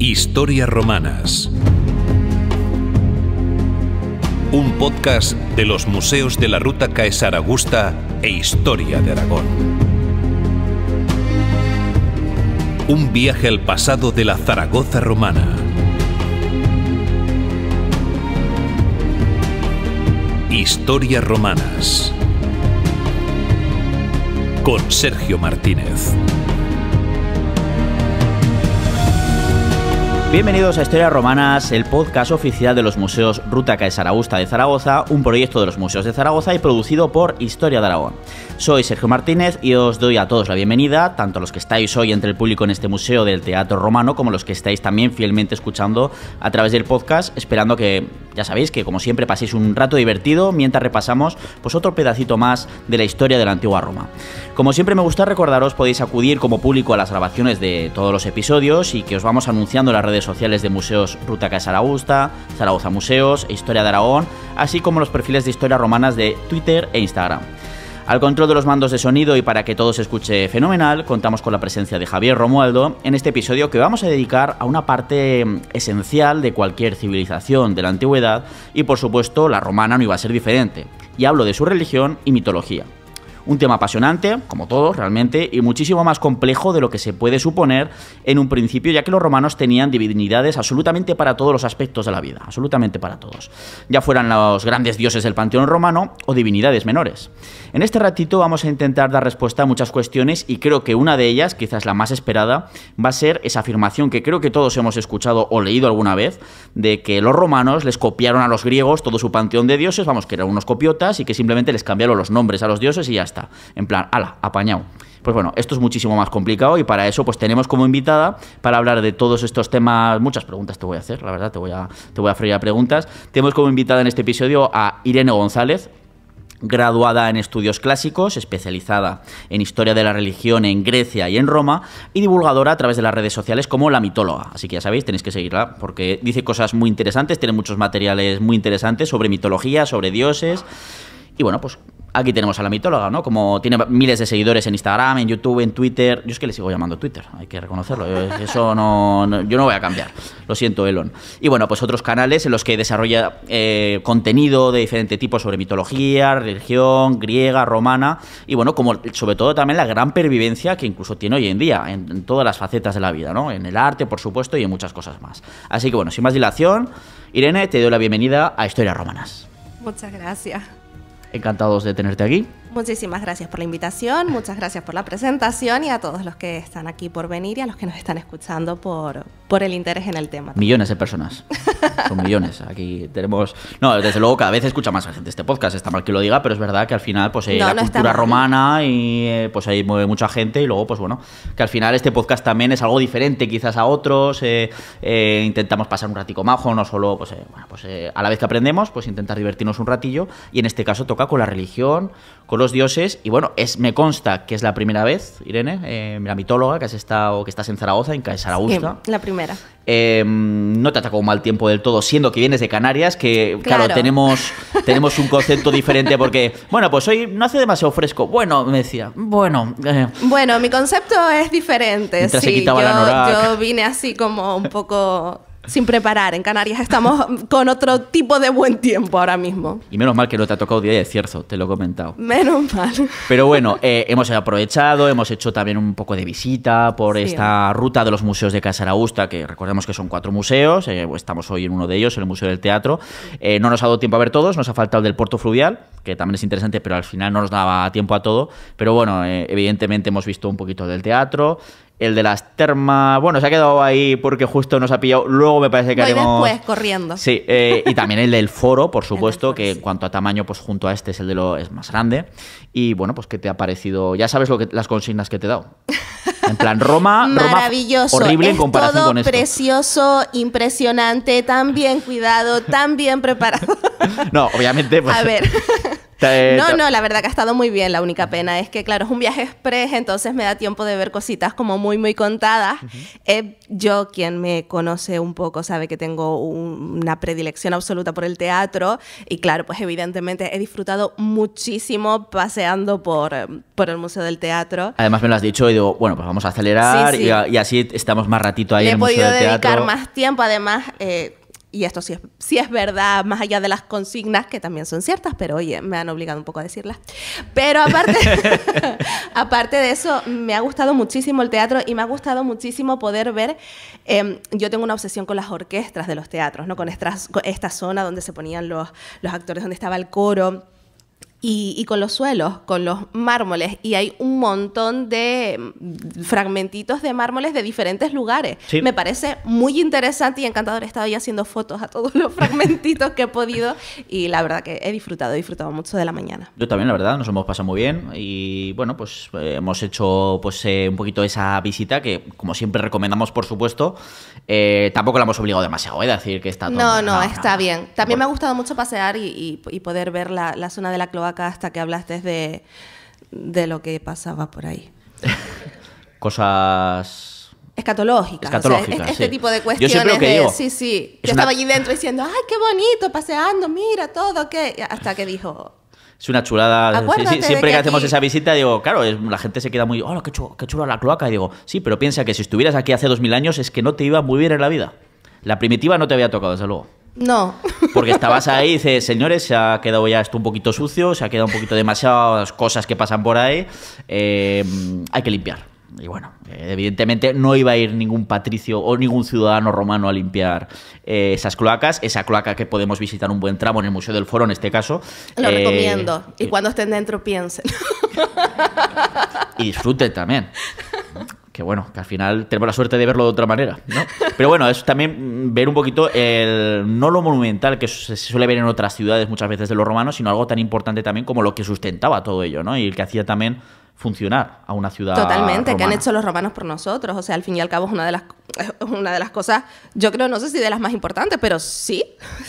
Historias Romanas. Un podcast de los museos de la Ruta Caesar Augusta e Historia de Aragón. Un viaje al pasado de la Zaragoza romana. Historias Romanas. Con Sergio Martínez. Bienvenidos a Historias Romanas, el podcast oficial de los museos Ruta Caesar Augusta de Zaragoza, un proyecto de los museos de Zaragoza y producido por Historia de Aragón. Soy Sergio Martínez y os doy a todos la bienvenida, tanto los que estáis hoy entre el público en este museo del teatro romano, como los que estáis también fielmente escuchando a través del podcast, esperando que, ya sabéis, que como siempre paséis un rato divertido mientras repasamos pues otro pedacito más de la historia de la antigua Roma. Como siempre me gusta recordaros, podéis acudir como público a las grabaciones de todos los episodios y que os vamos anunciando en las redes sociales de museos Ruta Caesar Augusta, Zaragoza Museos e Historia de Aragón, así como los perfiles de Historias Romanas de Twitter e Instagram. Al control de los mandos de sonido y para que todo se escuche fenomenal, contamos con la presencia de Javier Romualdo en este episodio que vamos a dedicar a una parte esencial de cualquier civilización de la antigüedad y por supuesto la romana no iba a ser diferente, y hablo de su religión y mitología. Un tema apasionante, como todos realmente, y muchísimo más complejo de lo que se puede suponer en un principio, ya que los romanos tenían divinidades absolutamente para todos los aspectos de la vida, absolutamente para todos, ya fueran los grandes dioses del panteón romano o divinidades menores. En este ratito vamos a intentar dar respuesta a muchas cuestiones y creo que una de ellas, quizás la más esperada, va a ser esa afirmación que creo que todos hemos escuchado o leído alguna vez, de que los romanos les copiaron a los griegos todo su panteón de dioses, vamos, que eran unos copiotas y que simplemente les cambiaron los nombres a los dioses y ya está. En plan, ala, apañado. Pues bueno, esto es muchísimo más complicado y para eso pues tenemos como invitada, para hablar de todos estos temas, muchas preguntas te voy a hacer, la verdad, te voy a freír a preguntas. Tenemos como invitada en este episodio a Irene González, graduada en estudios clásicos, especializada en historia de la religión en Grecia y en Roma, y divulgadora a través de las redes sociales como La Mitóloga. Así que ya sabéis, tenéis que seguirla porque dice cosas muy interesantes, tiene muchos materiales muy interesantes sobre mitología, sobre dioses. Y bueno, pues aquí tenemos a La Mitóloga, ¿no? Como tiene miles de seguidores en Instagram, en YouTube, en Twitter. Yo es que le sigo llamando Twitter, hay que reconocerlo. Eso yo no voy a cambiar. Lo siento, Elon. Y bueno, pues otros canales en los que desarrolla contenido de diferente tipo sobre mitología, religión, griega, romana. Y bueno, como sobre todo también la gran pervivencia que incluso tiene hoy en día en todas las facetas de la vida, ¿no? En el arte, por supuesto, y en muchas cosas más. Así que bueno, sin más dilación, Irene, te doy la bienvenida a Historias Romanas. Muchas gracias. Encantados de tenerte aquí. Muchísimas gracias por la invitación, muchas gracias por la presentación y a todos los que están aquí por venir y a los que nos están escuchando por el interés en el tema. Millones de personas, son millones. Aquí tenemos... No, desde luego cada vez escucha más gente este podcast, está mal que lo diga, pero es verdad que al final pues la cultura romana y pues ahí mueve mucha gente y luego pues bueno, que al final este podcast también es algo diferente quizás a otros, intentamos pasar un ratico majo, no solo pues, a la vez que aprendemos, pues intentar divertirnos un ratillo y en este caso toca con la religión, con los dioses y bueno, me consta que es la primera vez, Irene, la mitóloga, que estás en Zaragoza, en Caesar Augusta. Sí, la primera. No te atacó un mal tiempo del todo, siendo que vienes de Canarias, que claro, tenemos un concepto diferente porque, bueno, pues hoy no hace demasiado fresco. Bueno, me decía, bueno, mi concepto es diferente. Mientras se quitaba la anorak. Yo vine así como un poco... sin preparar. En Canarias estamos con otro tipo de buen tiempo ahora mismo. Y menos mal que no te ha tocado día de cierzo, te lo he comentado. Menos mal. Pero bueno, hemos aprovechado, hemos hecho también un poco de visita por esta ruta de los museos de Caesar Augusta, que recordemos que son 4 museos, estamos hoy en uno de ellos, en el Museo del Teatro. No nos ha dado tiempo a ver todos, nos ha faltado el del Puerto Fluvial, que también es interesante, pero al final no nos daba tiempo a todo. Pero bueno, evidentemente hemos visto un poquito del teatro. El de las termas, bueno, se ha quedado ahí porque justo nos ha pillado. Luego me parece que haremos... después, corriendo. Sí, y también el del foro, por supuesto, que en cuanto a tamaño, pues junto a este es más grande. Y bueno, pues ¿qué te ha parecido? Ya sabes las consignas que te he dado. En plan, Roma maravilloso, horrible en comparación con esto. Precioso, impresionante, tan bien cuidado, tan bien preparado. No, obviamente... Pues, a ver... No, la verdad que ha estado muy bien. La única pena es que, claro, es un viaje express, entonces me da tiempo de ver cositas como muy contadas. Yo, quien me conoce un poco, sabe que tengo una predilección absoluta por el teatro y, claro, pues evidentemente he disfrutado muchísimo paseando por el Museo del Teatro. Además me lo has dicho y digo, bueno, pues vamos a acelerar y así estamos más ratito ahí en el Museo del Teatro. Le he podido dedicar más tiempo, además... y esto sí es verdad, más allá de las consignas, que también son ciertas, pero oye, me han obligado un poco a decirlas. Pero aparte de eso, me ha gustado muchísimo el teatro y me ha gustado muchísimo poder ver... yo tengo una obsesión con las orquestas de los teatros, ¿no? Con esta zona donde se ponían los actores, donde estaba el coro... Y con los suelos, con los mármoles, y hay un montón de fragmentitos de mármoles de diferentes lugares. Sí. Me parece muy interesante y encantador. He estado ahí haciendo fotos a todos los fragmentitos que he podido y la verdad que he disfrutado mucho de la mañana. Yo también, la verdad, nos hemos pasado muy bien y bueno, pues hemos hecho pues un poquito esa visita que, como siempre recomendamos, por supuesto. Tampoco la hemos obligado demasiado, es decir, que está todo... No, está bien. También me ha gustado mucho pasear y poder ver la zona de la cloaca hasta que hablaste de lo que pasaba por ahí. Cosas... Escatológicas. O sea, este tipo de cuestiones. Yo siempre lo que digo. Sí. Yo estaba allí dentro diciendo, ay, qué bonito, paseando, mira todo, ¿qué? Hasta que dijo... Es una chulada. Siempre que hacemos aquí... esa visita, digo, claro, la gente se queda muy, oh, qué chula la cloaca. Y digo, sí, pero piensa que si estuvieras aquí hace 2000 años es que no te iba muy bien en la vida. La primitiva no te había tocado, desde luego. No. Porque estabas ahí y dices, señores, se ha quedado ya esto un poquito sucio, se ha quedado un poquito demasiadas cosas que pasan por ahí, hay que limpiar. Y bueno, evidentemente no iba a ir ningún patricio o ningún ciudadano romano a limpiar esas cloacas. Esa cloaca que podemos visitar un buen tramo en el Museo del Foro, en este caso. Lo recomiendo. Y cuando estén dentro piensen. Y disfruten también. Que bueno, que al final tenemos la suerte de verlo de otra manera, ¿no? Pero bueno, es también ver un poquito no lo monumental que se suele ver en otras ciudades muchas veces de los romanos, sino algo tan importante también como lo que sustentaba todo ello, ¿no? Y el que hacía también funcionar a una ciudad totalmente, romana. Que han hecho los romanos por nosotros. O sea, al fin y al cabo es una de las cosas, yo creo, no sé si de las más importantes, pero sí.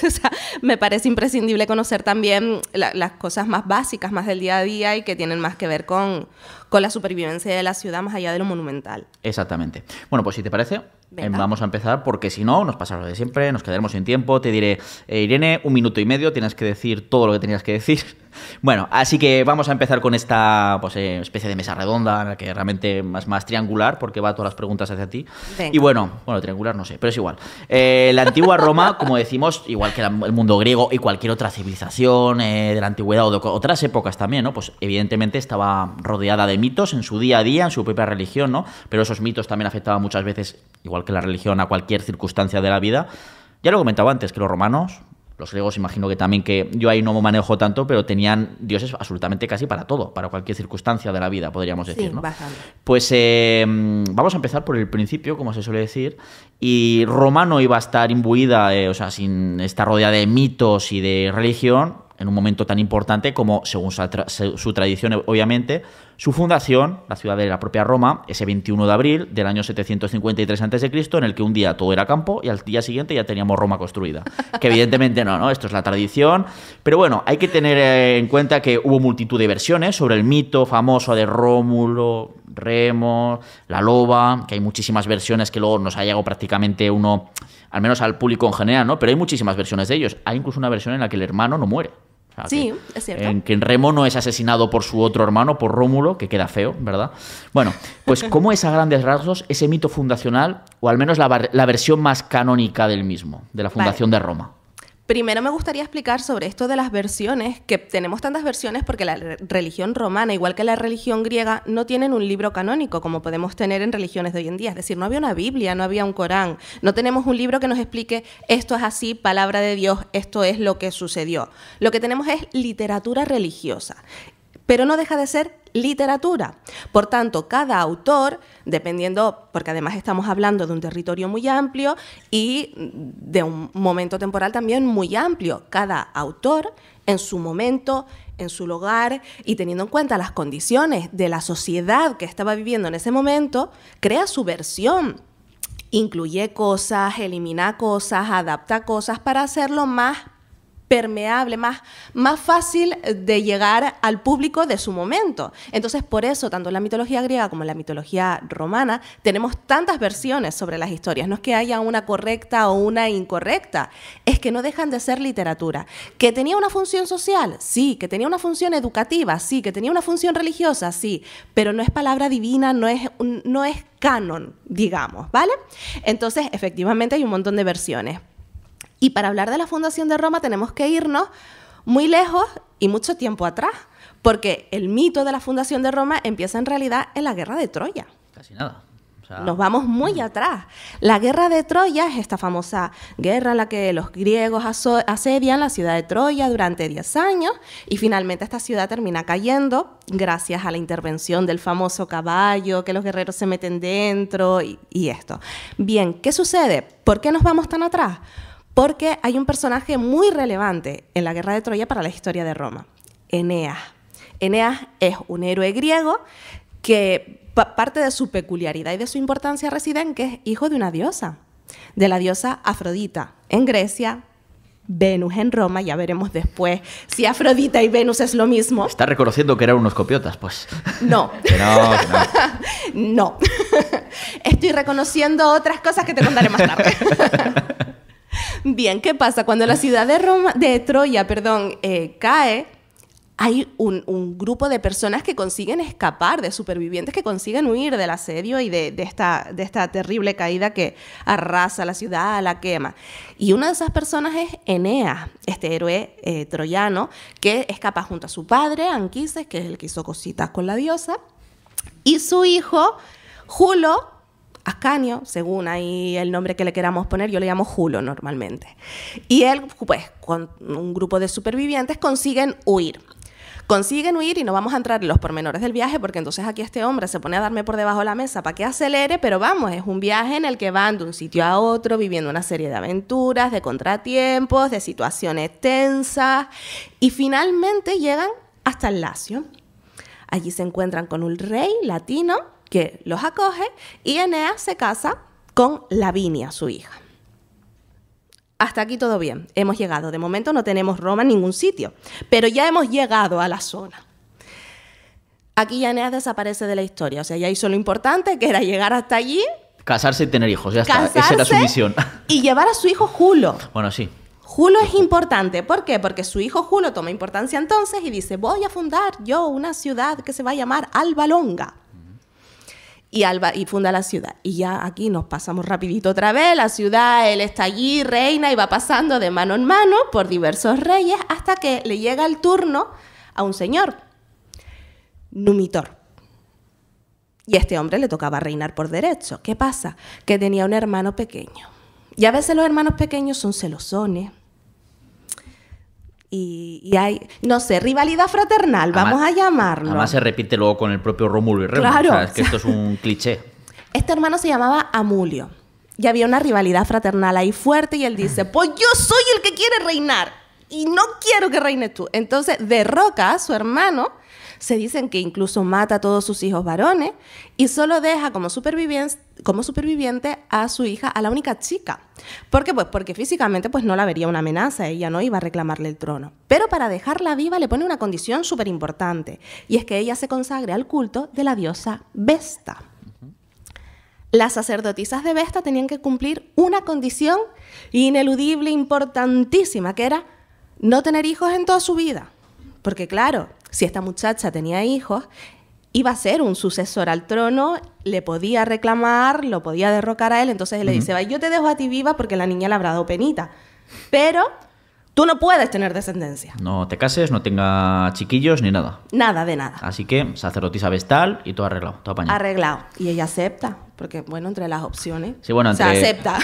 O sea, me parece imprescindible conocer también las cosas más básicas, más del día a día y que tienen más que ver con la supervivencia de la ciudad más allá de lo monumental. Exactamente. Bueno, pues si te parece, vamos a empezar porque si no, nos pasa lo de siempre, nos quedaremos sin tiempo. Te diré, Irene, 1 minuto y medio, tienes que decir todo lo que tenías que decir. Bueno, así que vamos a empezar con esta pues, especie de mesa redonda, en la que realmente es más triangular, porque va todas las preguntas hacia ti. Venga. Y bueno, triangular no sé, pero es igual. La antigua Roma, como decimos, igual que el mundo griego y cualquier otra civilización de la antigüedad o de otras épocas también, ¿no? Pues evidentemente estaba rodeada de mitos en su día a día, en su propia religión, ¿no? Pero esos mitos también afectaban muchas veces, igual que la religión, a cualquier circunstancia de la vida. Ya lo comentaba antes, que los romanos... Los griegos imagino que también, que yo ahí no me manejo tanto, pero tenían dioses absolutamente casi para todo, para cualquier circunstancia de la vida, podríamos decir, sí, ¿no? Bastante. Pues vamos a empezar por el principio, como se suele decir, y Roma no iba a estar imbuida, o sea, sin estar rodeada de mitos y de religión, en un momento tan importante como, según su tradición, obviamente, su fundación, la ciudad de la propia Roma, ese 21 de abril del año 753 a.C., en el que un día todo era campo y al día siguiente ya teníamos Roma construida. Que evidentemente no, esto es la tradición. Pero bueno, hay que tener en cuenta que hubo multitud de versiones sobre el mito famoso de Rómulo, Remo, la loba, que hay muchísimas versiones que luego nos ha llegado prácticamente uno, al menos al público en general, ¿no? Pero hay muchísimas versiones de ellos. Hay incluso una versión en la que el hermano no muere. O sea, sí, es cierto. En que Remo no es asesinado por su otro hermano, por Rómulo, que queda feo, ¿verdad? Bueno, pues ¿cómo es a grandes rasgos ese mito fundacional, o al menos la versión más canónica del mismo, de la fundación de Roma? Primero me gustaría explicar sobre esto de las versiones, que tenemos tantas versiones porque la religión romana, igual que la religión griega, no tienen un libro canónico como podemos tener en religiones de hoy en día. Es decir, no había una Biblia, no había un Corán, no tenemos un libro que nos explique esto es así, palabra de Dios, esto es lo que sucedió. Lo que tenemos es literatura religiosa, pero no deja de ser literatura. Por tanto, cada autor, dependiendo, porque además estamos hablando de un territorio muy amplio y de un momento temporal también muy amplio, cada autor en su momento, en su lugar y teniendo en cuenta las condiciones de la sociedad que estaba viviendo en ese momento, crea su versión. Incluye cosas, elimina cosas, adapta cosas para hacerlo más permeable, más fácil de llegar al público de su momento. Entonces, por eso, tanto en la mitología griega como en la mitología romana, tenemos tantas versiones sobre las historias. No es que haya una correcta o una incorrecta, es que no dejan de ser literatura. ¿Que tenía una función social? Sí. ¿Que tenía una función educativa? Sí. ¿Que tenía una función religiosa? Sí. Pero no es palabra divina, no es canon, digamos, ¿vale? Entonces, efectivamente, hay un montón de versiones. Y para hablar de la fundación de Roma tenemos que irnos muy lejos y mucho tiempo atrás, porque el mito de la fundación de Roma empieza en realidad en la guerra de Troya. Casi nada. O sea... Nos vamos muy atrás. La guerra de Troya es esta famosa guerra en la que los griegos asedian la ciudad de Troya durante 10 años y finalmente esta ciudad termina cayendo gracias a la intervención del famoso caballo, que los guerreros se meten dentro y esto. Bien, ¿qué sucede? ¿Por qué nos vamos tan atrás? Porque hay un personaje muy relevante en la guerra de Troya para la historia de Roma, Eneas. Eneas es un héroe griego que parte de su peculiaridad y de su importancia reside en que es hijo de una diosa, de la diosa Afrodita en Grecia, Venus en Roma. Ya veremos después si Afrodita y Venus es lo mismo. ¿Está reconociendo que eran unos copiotas? Pues no. Que no. No. Estoy reconociendo otras cosas que te contaré más tarde. Bien, ¿qué pasa? Cuando la ciudad de Troya cae, hay un grupo de personas que consiguen escapar, de supervivientes que consiguen huir del asedio y de esta terrible caída que arrasa la ciudad, la quema. Y una de esas personas es Eneas, este héroe troyano que escapa junto a su padre, Anquises, que es el que hizo cositas con la diosa, y su hijo, Julo, Ascanio, según ahí el nombre que le queramos poner, yo le llamo Julo normalmente. Y él, pues, con un grupo de supervivientes consiguen huir. Y no vamos a entrar en los pormenores del viaje porque entonces aquí este hombre se pone a darme por debajo de la mesa para que acelere, pero vamos, es un viaje en el que van de un sitio a otro viviendo una serie de aventuras, de contratiempos, de situaciones tensas y finalmente llegan hasta el Lacio. Allí se encuentran con un rey latino que los acoge y Eneas se casa con Lavinia, su hija. Hasta aquí todo bien, hemos llegado. De momento no tenemos Roma en ningún sitio, pero ya hemos llegado a la zona. Aquí ya Eneas desaparece de la historia, o sea, ya hizo lo importante, que era llegar hasta allí. Casarse y tener hijos, ya está, esa era su misión. Y llevar a su hijo Julo. Bueno, sí. Julo es importante, ¿por qué? Porque su hijo Julo toma importancia entonces y dice, voy a fundar yo una ciudad que se va a llamar Alba Longa. Y funda la ciudad. Y ya aquí nos pasamos rapidito otra vez. La ciudad, él está allí, reina, y va pasando de mano en mano por diversos reyes hasta que le llega el turno a un señor, Numitor. Y a este hombre le tocaba reinar por derecho. ¿Qué pasa? Que tenía un hermano pequeño. Y a veces los hermanos pequeños son celosones. Y hay, no sé, rivalidad fraternal, vamos a llamarlo. Además se repite luego con el propio Rómulo y Remo. Claro. O sea, es que esto es un cliché. Este hermano se llamaba Amulio. Y había una rivalidad fraternal ahí fuerte y él dice, pues yo soy el que quiere reinar y no quiero que reines tú. Entonces derroca a su hermano, se dicen que incluso mata a todos sus hijos varones y solo deja como superviviente a su hija, a la única chica. ¿Por qué? Pues porque físicamente pues no la vería una amenaza, ella no iba a reclamarle el trono. Pero para dejarla viva le pone una condición súper importante y es que ella se consagre al culto de la diosa Vesta. Las sacerdotisas de Vesta tenían que cumplir una condición ineludible, importantísima, que era no tener hijos en toda su vida. Porque claro, si esta muchacha tenía hijos, iba a ser un sucesor al trono, le podía reclamar, lo podía derrocar a él, entonces él le dice, va, yo te dejo a ti viva porque la niña le habrá dado penita, pero tú no puedes tener descendencia. No te cases, no tenga chiquillos ni nada. Nada de nada. Así que sacerdotisa vestal y todo arreglado, todo apañado. Arreglado. Y ella acepta, porque bueno, entre las opciones, sí, bueno, se acepta.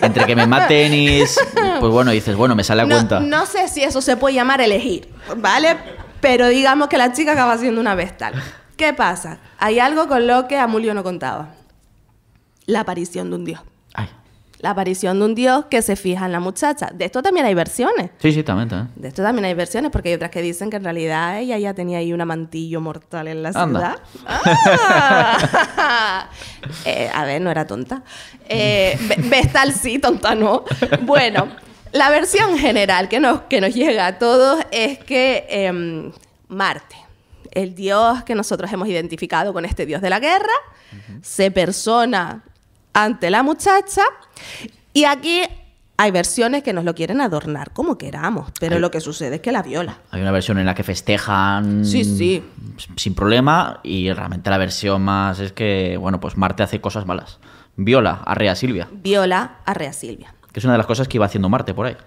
Entre que me maten y pues bueno, dices, bueno, me sale a cuenta. No sé si eso se puede llamar elegir, ¿vale? Pero digamos que la chica acaba siendo una vestal. ¿Qué pasa? Hay algo con lo que Amulio no contaba. La aparición de un dios. Ay. La aparición de un dios que se fija en la muchacha. De esto también hay versiones. Sí, también. De esto también hay versiones, porque hay otras que dicen que en realidad ella ya tenía ahí un amantillo mortal en la ciudad. A ver, no era tonta. Vestal sí, tonta no. Bueno, La versión general que nos llega a todos es que Marte, el dios que nosotros hemos identificado con este dios de la guerra, se persona ante la muchacha, y aquí hay versiones que nos lo quieren adornar como queramos, pero lo que sucede es que la viola. Hay una versión en la que festejan Sí. sin problema, y realmente la versión más es que, bueno, pues Marte hace cosas malas. Viola a Rea Silvia, Viola a Rea Silvia. que es una de las cosas que iba haciendo Marte por ahí.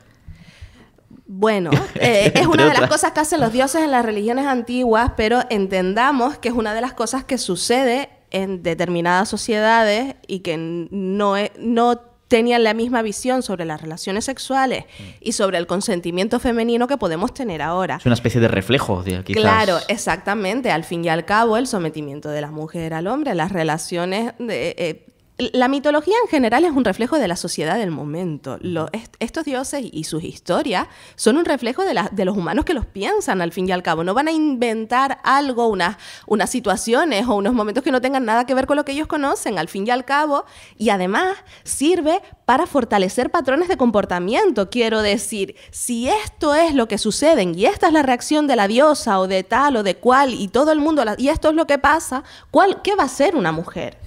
Bueno, es una de las otras. cosas que hacen los dioses en las religiones antiguas, pero entendamos que es una de las cosas que sucede en determinadas sociedades y que no tenían la misma visión sobre las relaciones sexuales y sobre el consentimiento femenino que podemos tener ahora. Es una especie de reflejo, quizás. Claro, exactamente. Al fin y al cabo, el sometimiento de la mujer al hombre, las relaciones... la mitología en general es un reflejo de la sociedad del momento. Estos dioses y sus historias son un reflejo de los humanos que los piensan, al fin y al cabo. No van a inventar algo, unas situaciones o unos momentos que no tengan nada que ver con lo que ellos conocen, al fin y al cabo. Y además sirve para fortalecer patrones de comportamiento. Quiero decir, si esto es lo que sucede y esta es la reacción de la diosa o de tal o de cual y todo el mundo, y esto es lo que pasa, ¿qué va a ser una mujer?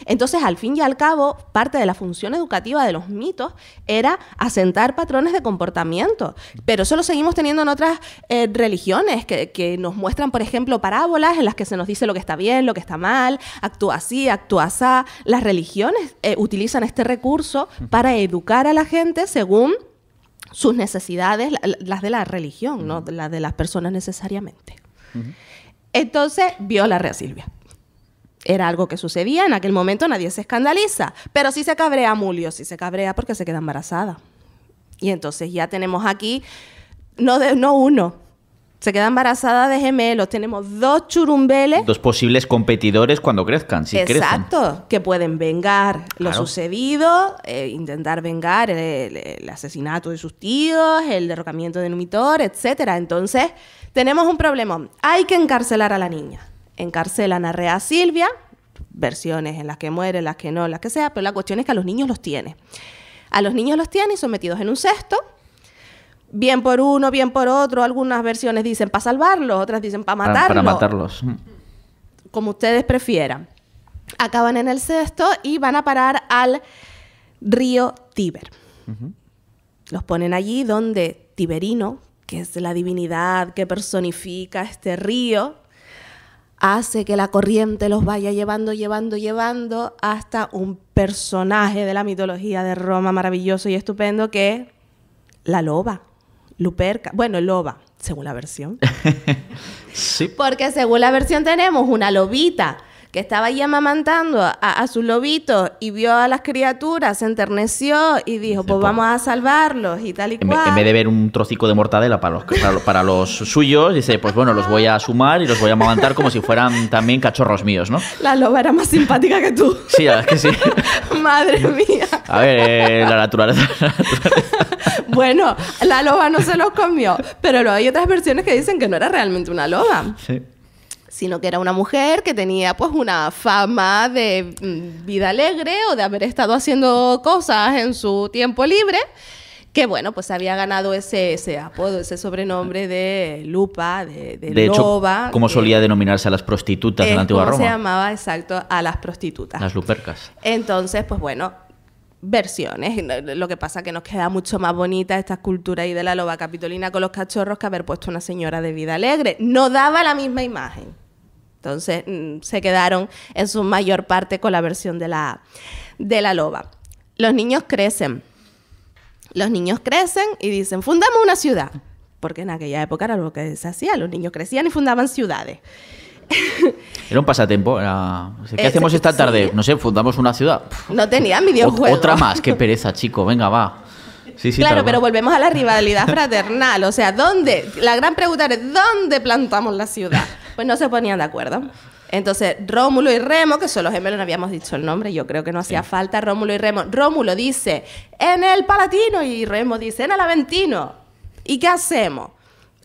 Entonces, al fin y al cabo, parte de la función educativa de los mitos era asentar patrones de comportamiento. Pero eso lo seguimos teniendo en otras religiones que nos muestran, por ejemplo, parábolas en las que se nos dice lo que está bien, lo que está mal, actúa así, actúa asá. Las religiones utilizan este recurso para educar a la gente según sus necesidades, las de la religión, no las de las personas necesariamente. Entonces, viola a Rea Silvia. Era algo que sucedía, en aquel momento nadie se escandaliza, pero sí se cabrea Mulio, sí se cabrea porque se queda embarazada. Y entonces ya tenemos aquí, no uno, se queda embarazada de gemelos, tenemos 2 churumbeles. 2 posibles competidores cuando crezcan, si crecen. Exacto, que pueden vengar lo Claro. sucedido, intentar vengar el asesinato de sus tíos, el derrocamiento de Numitor, etcétera. Entonces, tenemos un problema. Hay que encarcelar a la niña. Encarcelan a Rea Silvia, versiones en las que muere, en las que no, en las que sea, pero la cuestión es que a los niños los tiene. A los niños los tiene sometidos en un cesto, bien por uno, bien por otro. Algunas versiones dicen para salvarlos, otras dicen para matarlos. Para matarlos. Como ustedes prefieran. Acaban en el cesto y van a parar al río Tíber. Los ponen allí donde Tiberino, que es la divinidad que personifica este río, hace que la corriente los vaya llevando hasta un personaje de la mitología de Roma maravilloso y estupendo que es la loba, Luperca. Bueno, loba, según la versión. Sí. Porque según la versión tenemos una lobita que estaba ahí amamantando a sus lobitos y vio a las criaturas, se enterneció y dijo, pues vamos a salvarlos y tal y cual. En vez de ver un trocico de mortadela para los suyos, dice, pues bueno, los voy a sumar y los voy a amamantar como si fueran también cachorros míos, ¿no? La loba era más simpática que tú. Sí, la verdad es que sí. Madre mía. A ver, la naturaleza. Bueno, la loba no se los comió, pero luego hay otras versiones que dicen que no era realmente una loba, Sí. sino que era una mujer que tenía pues una fama de vida alegre o de haber estado haciendo cosas en su tiempo libre, que bueno, pues había ganado ese apodo, ese sobrenombre de lupa, de loba. Hecho, como solía denominarse a las prostitutas en la antigua ¿cómo Roma? se llamaba? Exacto, a las prostitutas. Las lupercas. Entonces, pues bueno, versiones. Lo que pasa es que nos queda mucho más bonita esta escultura ahí de la loba capitolina con los cachorros que haber puesto una señora de vida alegre. No daba la misma imagen. Entonces, se quedaron en su mayor parte con la versión de la loba. Los niños crecen. Los niños crecen y dicen, fundamos una ciudad. Porque en aquella época era lo que se hacía. Los niños crecían y fundaban ciudades. Era un pasatiempo. ¿Qué hacemos esta tarde? Sí. No sé, fundamos una ciudad. No tenían videojuegos. Otra más, qué pereza, chico. Venga, va. Sí, Claro, tal pero cual. volvemos a la rivalidad fraternal. O sea, ¿dónde? La gran pregunta es, ¿dónde plantamos la ciudad? Pues no se ponían de acuerdo. Entonces, Rómulo y Remo, que son los gemelos, no habíamos dicho el nombre, yo creo que no hacía falta, Rómulo y Remo. Rómulo dice, en el Palatino, y Remo dice, en el Aventino. ¿Y qué hacemos?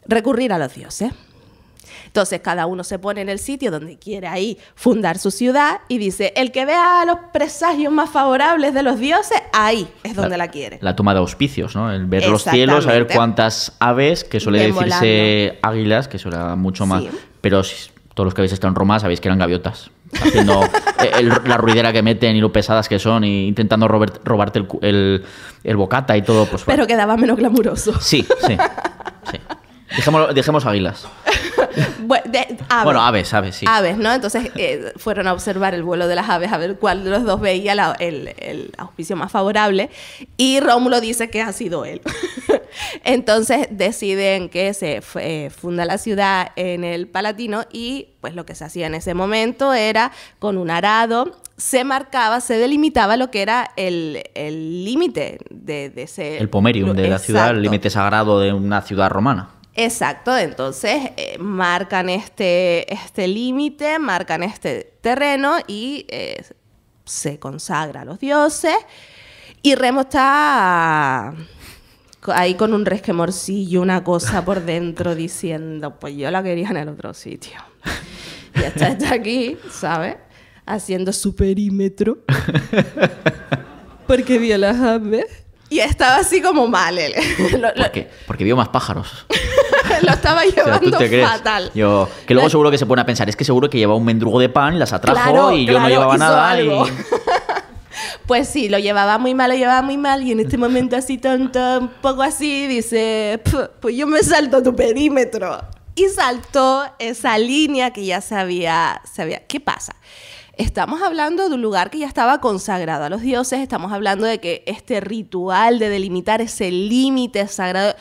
Recurrir a los dioses. Entonces cada uno se pone en el sitio donde quiere ahí fundar su ciudad y dice, el que vea los presagios más favorables de los dioses, ahí es donde la quiere. La toma de auspicios, ¿no? El ver los cielos, saber cuántas aves, que suele decirse águilas, que suena mucho más. Sí. Pero todos los que habéis estado en Roma sabéis que eran gaviotas. Haciendo la ruidera que meten y lo pesadas que son, y intentando robarte el bocata y todo. Pues, pero quedaba menos glamuroso. Sí. Dejemos águilas. Bueno, aves, sí. Aves, ¿no? Entonces fueron a observar el vuelo de las aves, a ver cuál de los dos veía el auspicio más favorable, y Rómulo dice que ha sido él. Entonces deciden que se funda la ciudad en el Palatino, y pues lo que se hacía en ese momento era, con un arado, se delimitaba lo que era el límite de ese... El pomerium de la ciudad, el límite sagrado de una ciudad romana. Exacto, entonces marcan este límite, marcan este terreno y se consagra a los dioses. Y Remo está ahí con un resquemorcillo, una cosa por dentro, diciendo, pues yo la quería en el otro sitio. Y está aquí, ¿sabes? Haciendo su perímetro. Porque vio las aves. Y estaba así como mal él. ¿Por qué? Porque vio más pájaros. Lo estaba llevando fatal. Que luego seguro que se pone a pensar, es que seguro que llevaba un mendrugo de pan, las atrajo y yo no llevaba nada. Pues sí, lo llevaba muy mal, y en este momento así tonto, un poco así, dice, pues yo me salto tu perímetro. Y saltó esa línea que ya sabía. ¿Qué pasa? Estamos hablando de un lugar que ya estaba consagrado a los dioses, estamos hablando de que este ritual de delimitar ese límite sagrado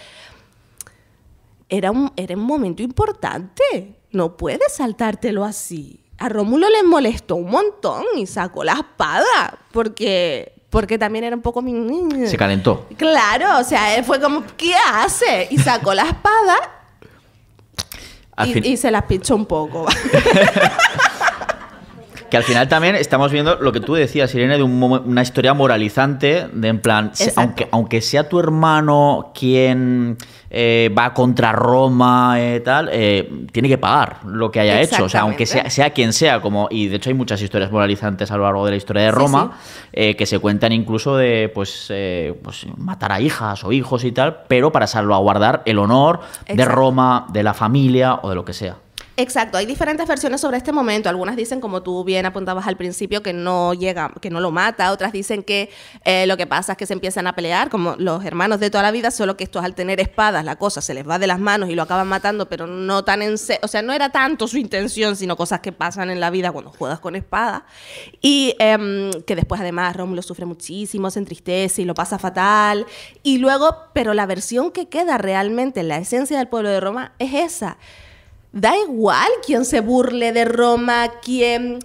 era un momento importante. No puedes saltártelo así. A Rómulo le molestó un montón y sacó la espada porque también era un poco... Se calentó. Claro, o sea, él fue como, ¿qué hace? Y sacó la espada y se las pichó un poco. Que al final también estamos viendo lo que tú decías, Irene, de una historia moralizante, de en plan, aunque sea tu hermano quien va contra Roma y tal, tiene que pagar lo que haya hecho. O sea, aunque sea quien sea, y de hecho hay muchas historias moralizantes a lo largo de la historia de Roma, que se cuentan incluso de pues matar a hijas o hijos y tal, pero para salvaguardar el honor de Roma, de la familia o de lo que sea. Exacto, hay diferentes versiones sobre este momento. Algunas dicen, como tú bien apuntabas al principio, que no lo mata. Otras dicen que lo que pasa es que se empiezan a pelear, como los hermanos de toda la vida, solo que estos, al tener espadas, la cosa se les va de las manos y lo acaban matando, pero no tan o sea, no era tanto su intención, sino cosas que pasan en la vida cuando juegas con espada. Y que después, además, Rómulo sufre muchísimo, se entristece y lo pasa fatal. Y luego, pero la versión que queda realmente en la esencia del pueblo de Roma es esa. Da igual quién se burle de Roma, quién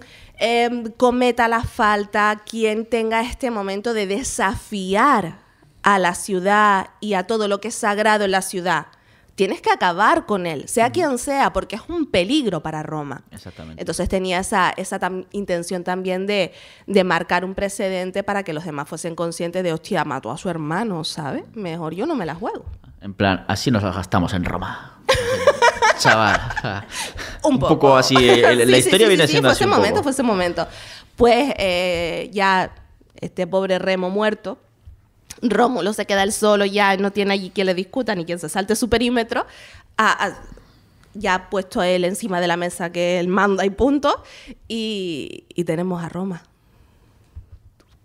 cometa la falta, quién tenga este momento de desafiar a la ciudad y a todo lo que es sagrado en la ciudad. Tienes que acabar con él, sea quien sea, porque es un peligro para Roma. Exactamente. Entonces tenía esa intención también de marcar un precedente para que los demás fuesen conscientes de, hostia, mató a su hermano, ¿sabes? Mejor yo no me la juego. En plan, así nos gastamos en Roma. Chaval. Un poco así. La historia viene siendo así un poco. Fue ese momento. Pues ya este pobre Remo muerto, Rómulo se queda él solo, ya no tiene allí quien le discuta ni quien se salte su perímetro. Ya ha puesto él encima de la mesa que él manda y punto. Y tenemos a Roma.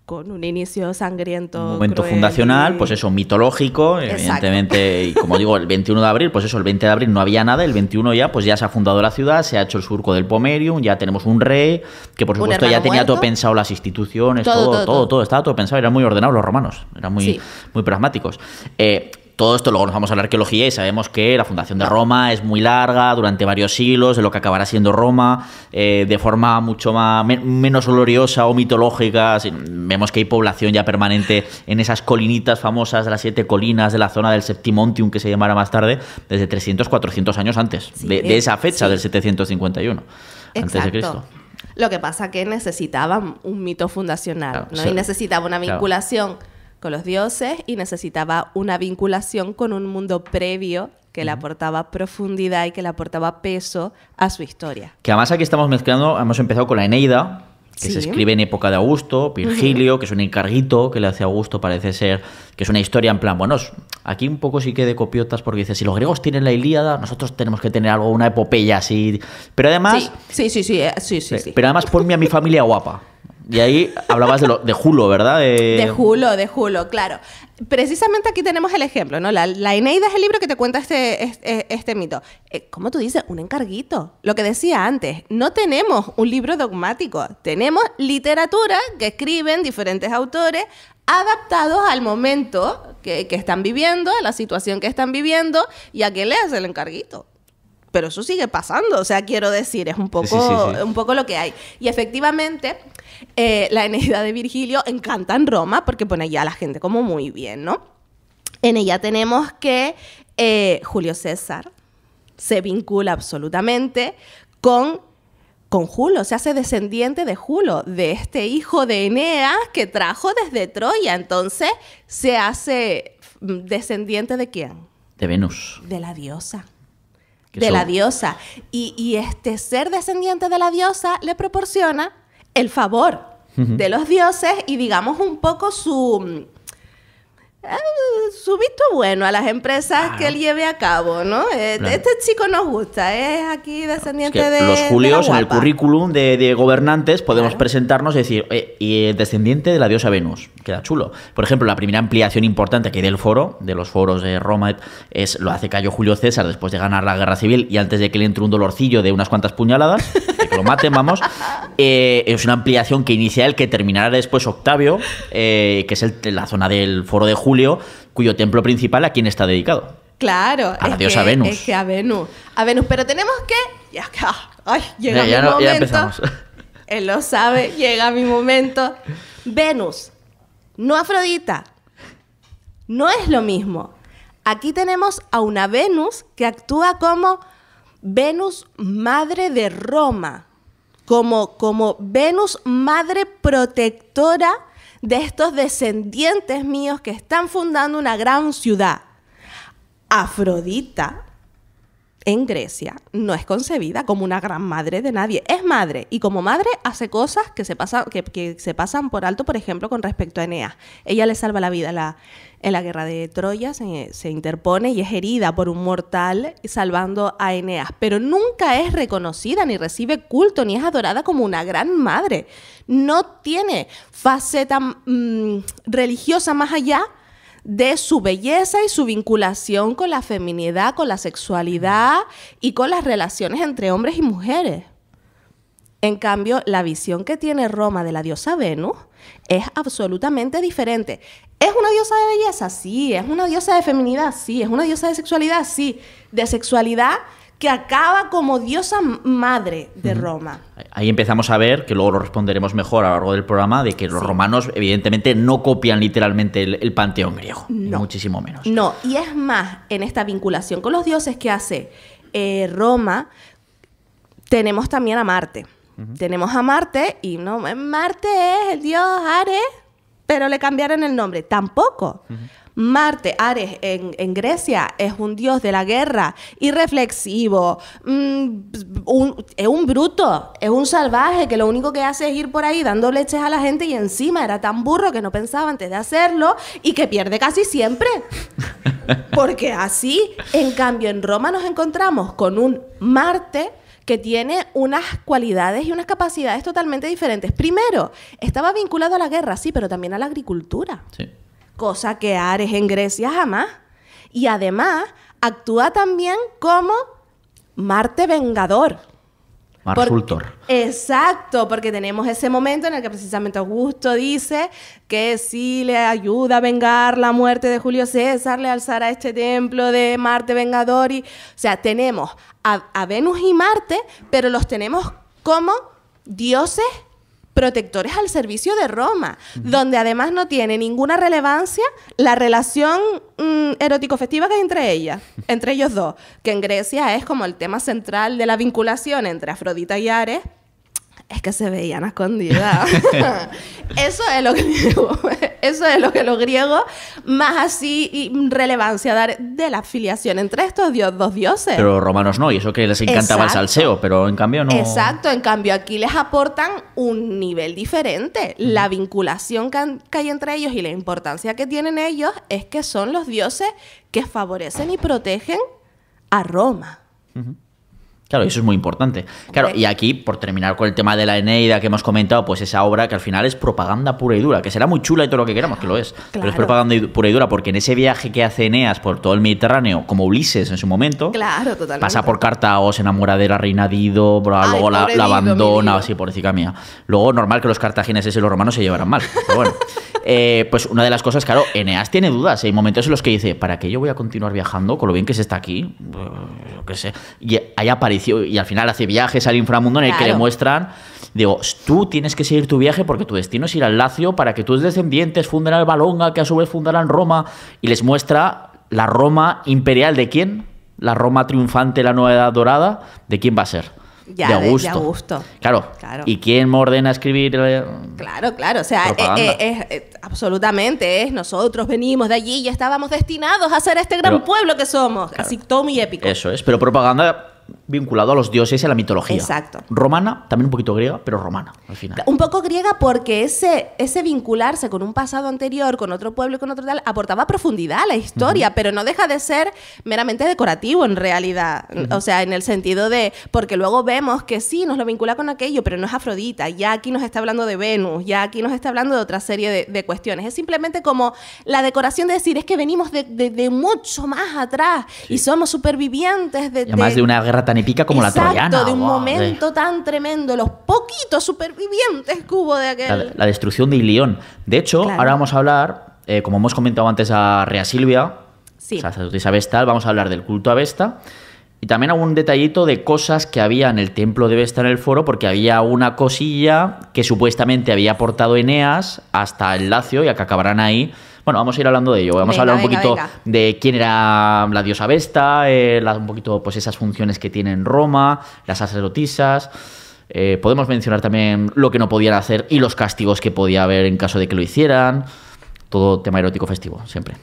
Con un inicio sangriento. Un momento cruel, fundacional, pues eso, mitológico, evidentemente. Y como digo, el 21 de abril, pues eso, el 20 de abril no había nada, el 21 ya, pues ya se ha fundado la ciudad, se ha hecho el surco del Pomerium, ya tenemos un rey, que por supuesto ya tenía todo pensado, las instituciones, todo, estaba todo pensado, eran muy ordenados los romanos, eran muy pragmáticos. Todo esto luego nos vamos a la arqueología y sabemos que la fundación de Roma es muy larga, durante varios siglos, de lo que acabará siendo Roma, de forma mucho menos gloriosa o mitológica. Vemos que hay población ya permanente en esas colinitas famosas de las 7 colinas de la zona del Septimontium, que se llamará más tarde, desde 300, 400 años antes, de esa fecha del 751 antes de Cristo. Lo que pasa que necesitaba un mito fundacional, claro, ¿no? Y necesitaba una vinculación con los dioses y necesitaba una vinculación con un mundo previo que le aportaba profundidad y que le aportaba peso a su historia. Que además aquí estamos mezclando, hemos empezado con la Eneida, que Sí. se escribe en época de Augusto, Virgilio, que es un encarguito que le hace Augusto, parece ser, que es una historia en plan, bueno, aquí un poco sí que de copiotas, porque dice, si los griegos tienen la Ilíada, nosotros tenemos que tener algo, una epopeya así. Pero además, Sí. pero además ponme a mi familia guapa. Y ahí hablabas de Julo, ¿verdad? De Julo, claro. Precisamente aquí tenemos el ejemplo, ¿no? La Eneida es el libro que te cuenta este mito. ¿Cómo tú dices? Un encarguito. Lo que decía antes, no tenemos un libro dogmático, tenemos literatura que escriben diferentes autores adaptados al momento que están viviendo, a la situación que están viviendo, y a quién le hace el encarguito. Pero eso sigue pasando, o sea, quiero decir, es un poco, Sí. un poco lo que hay. Y efectivamente, la Eneida de Virgilio encanta en Roma porque pone ya a la gente como muy bien, ¿no? En ella tenemos que Julio César se vincula absolutamente con Julo, se hace descendiente de Julo, de este hijo de Eneas que trajo desde Troya. Entonces, se hace descendiente ¿de quién? De Venus. De la diosa. Que De son- la diosa. Y este ser descendiente de la diosa le proporciona el favor de los dioses y, digamos, un poco su visto bueno a las empresas que él lleve a cabo, ¿no? Claro. Este chico nos gusta, es aquí descendiente Es que de los Julios de la en el guapa. currículum de gobernantes podemos Claro. presentarnos y decir, y el descendiente de la diosa Venus, queda chulo. Por ejemplo, la primera ampliación importante que hay del foro, de los foros de Roma, lo hace Cayo Julio César después de ganar la guerra civil y antes de que le entre un dolorcillo de unas cuantas puñaladas, de que lo maten, vamos. Es una ampliación que inicia él, que terminará después Octavio, que es la zona del foro de Julio, cuyo templo principal a quién está dedicado. Claro, A la es diosa que, Venus. Es que a Venus. Pero tenemos que... llega Ya mi momento. empezamos. Él lo sabe, llega mi momento. Venus, no Afrodita. No es lo mismo. Aquí tenemos a una Venus que actúa como Venus madre de Roma. Como Venus madre protectora de estos descendientes míos que están fundando una gran ciudad. Afrodita en Grecia no es concebida como una gran madre de nadie. Es madre y como madre hace cosas que se pasan por alto, por ejemplo, con respecto a Eneas. Ella le salva la vida en la guerra de Troya, se interpone y es herida por un mortal salvando a Eneas. Pero nunca es reconocida, ni recibe culto, ni es adorada como una gran madre. No tiene faceta religiosa más allá de su belleza y su vinculación con la feminidad, con la sexualidad y con las relaciones entre hombres y mujeres. En cambio, la visión que tiene Roma de la diosa Venus es absolutamente diferente. ¿Es una diosa de belleza? Sí. ¿Es una diosa de feminidad? Sí. ¿Es una diosa de sexualidad? Sí. De sexualidad que acaba como diosa madre de Roma. Ahí empezamos a ver, que luego lo responderemos mejor a lo largo del programa, de que los romanos evidentemente no copian literalmente el panteón griego, ni No. muchísimo menos. No, y es más, en esta vinculación con los dioses que hace Roma, tenemos también a Marte. Tenemos a Marte y no, Marte es el dios Ares, pero le cambiaron el nombre. Tampoco. Marte, Ares, en Grecia, es un dios de la guerra, irreflexivo, es un bruto, es un salvaje que lo único que hace es ir por ahí dando leches a la gente y encima era tan burro que no pensaba antes de hacerlo y que pierde casi siempre. Porque así, en cambio, en Roma nos encontramos con un Marte que tiene unas cualidades y unas capacidades totalmente diferentes. Primero, estaba vinculado a la guerra, sí, pero también a la agricultura. Sí. Cosa que Ares en Grecia jamás. Y además actúa también como Marte vengador. Mars Ultor. Exacto, porque tenemos ese momento en el que precisamente Augusto dice que si le ayuda a vengar la muerte de Julio César, le alzará este templo de Marte vengador. O sea, tenemos a Venus y Marte, pero los tenemos como dioses protectores al servicio de Roma, donde además no tiene ninguna relevancia la relación erótico-festiva que hay entre ellos dos, que en Grecia es como el tema central de la vinculación entre Afrodita y Ares. Es que se veían a escondidas. Eso es lo que los griegos más así relevancia dar de la afiliación entre estos dos dioses. Pero los romanos no, y eso que les encantaba el salseo, pero en cambio no... Exacto, en cambio aquí les aportan un nivel diferente. La vinculación que hay entre ellos y la importancia que tienen ellos es que son los dioses que favorecen y protegen a Roma. Claro, eso es muy importante. Claro, y aquí, por terminar con el tema de la Eneida que hemos comentado, pues esa obra que al final es propaganda pura y dura, que será muy chula y todo lo que queramos, que lo es, claro. Pero es propaganda pura y dura, porque en ese viaje que hace Eneas por todo el Mediterráneo, como Ulises en su momento, claro, totalmente. pasa por Cartago, se enamora de la reina Dido, luego la abandona, así, pobrecita mía. Luego, normal que los cartagineses y los romanos se llevaran mal, pero bueno. Pues una de las cosas, claro, Eneas tiene dudas. Hay momentos en los que dice, ¿para qué yo voy a continuar viajando con lo bien que se está aquí? Yo qué sé. Y ahí apareció, y al final hace viajes al inframundo en el que le muestran, digo, tú tienes que seguir tu viaje porque tu destino es ir al Lacio para que tus descendientes funden al Valonga, que a su vez fundarán Roma, y les muestra la Roma imperial. ¿De quién? La Roma triunfante, la nueva edad dorada, ¿de quién va a ser? De Augusto. Claro. ¿Y quién me ordena escribir? Claro. O sea, absolutamente. Nosotros venimos de allí y estábamos destinados a ser este gran pueblo que somos. Claro, así todo muy épico. Eso es. Pero propaganda vinculado a los dioses y a la mitología. Exacto. Romana, también un poquito griega, pero romana, al final. Un poco griega porque ese vincularse con un pasado anterior, con otro pueblo y con otro tal, aportaba profundidad a la historia, pero no deja de ser meramente decorativo en realidad. O sea, en el sentido de... Porque luego vemos que sí, nos lo vincula con aquello, pero no es Afrodita. Ya aquí nos está hablando de Venus, ya aquí nos está hablando de otra serie de cuestiones. Es simplemente como la decoración de decir, es que venimos de mucho más atrás y somos supervivientes Además de una guerra tan épica como la troyana. De un momento tan tremendo, los poquitos supervivientes que hubo de aquel... La destrucción de Ilión. De hecho, ahora vamos a hablar, como hemos comentado antes a Rea Silvia, sacerdotisa vestal, vamos a hablar del culto a Vesta, y también algún detallito de cosas que había en el templo de Vesta en el foro, porque había una cosilla que supuestamente había aportado Eneas hasta el Lacio y a que acabarán ahí. Bueno, vamos a ir hablando de ello. Vamos a hablar un poquito de quién era la diosa Vesta, un poquito pues esas funciones que tiene en Roma, las sacerdotisas. Podemos mencionar también lo que no podían hacer y los castigos que podía haber en caso de que lo hicieran. Todo tema erótico festivo, siempre.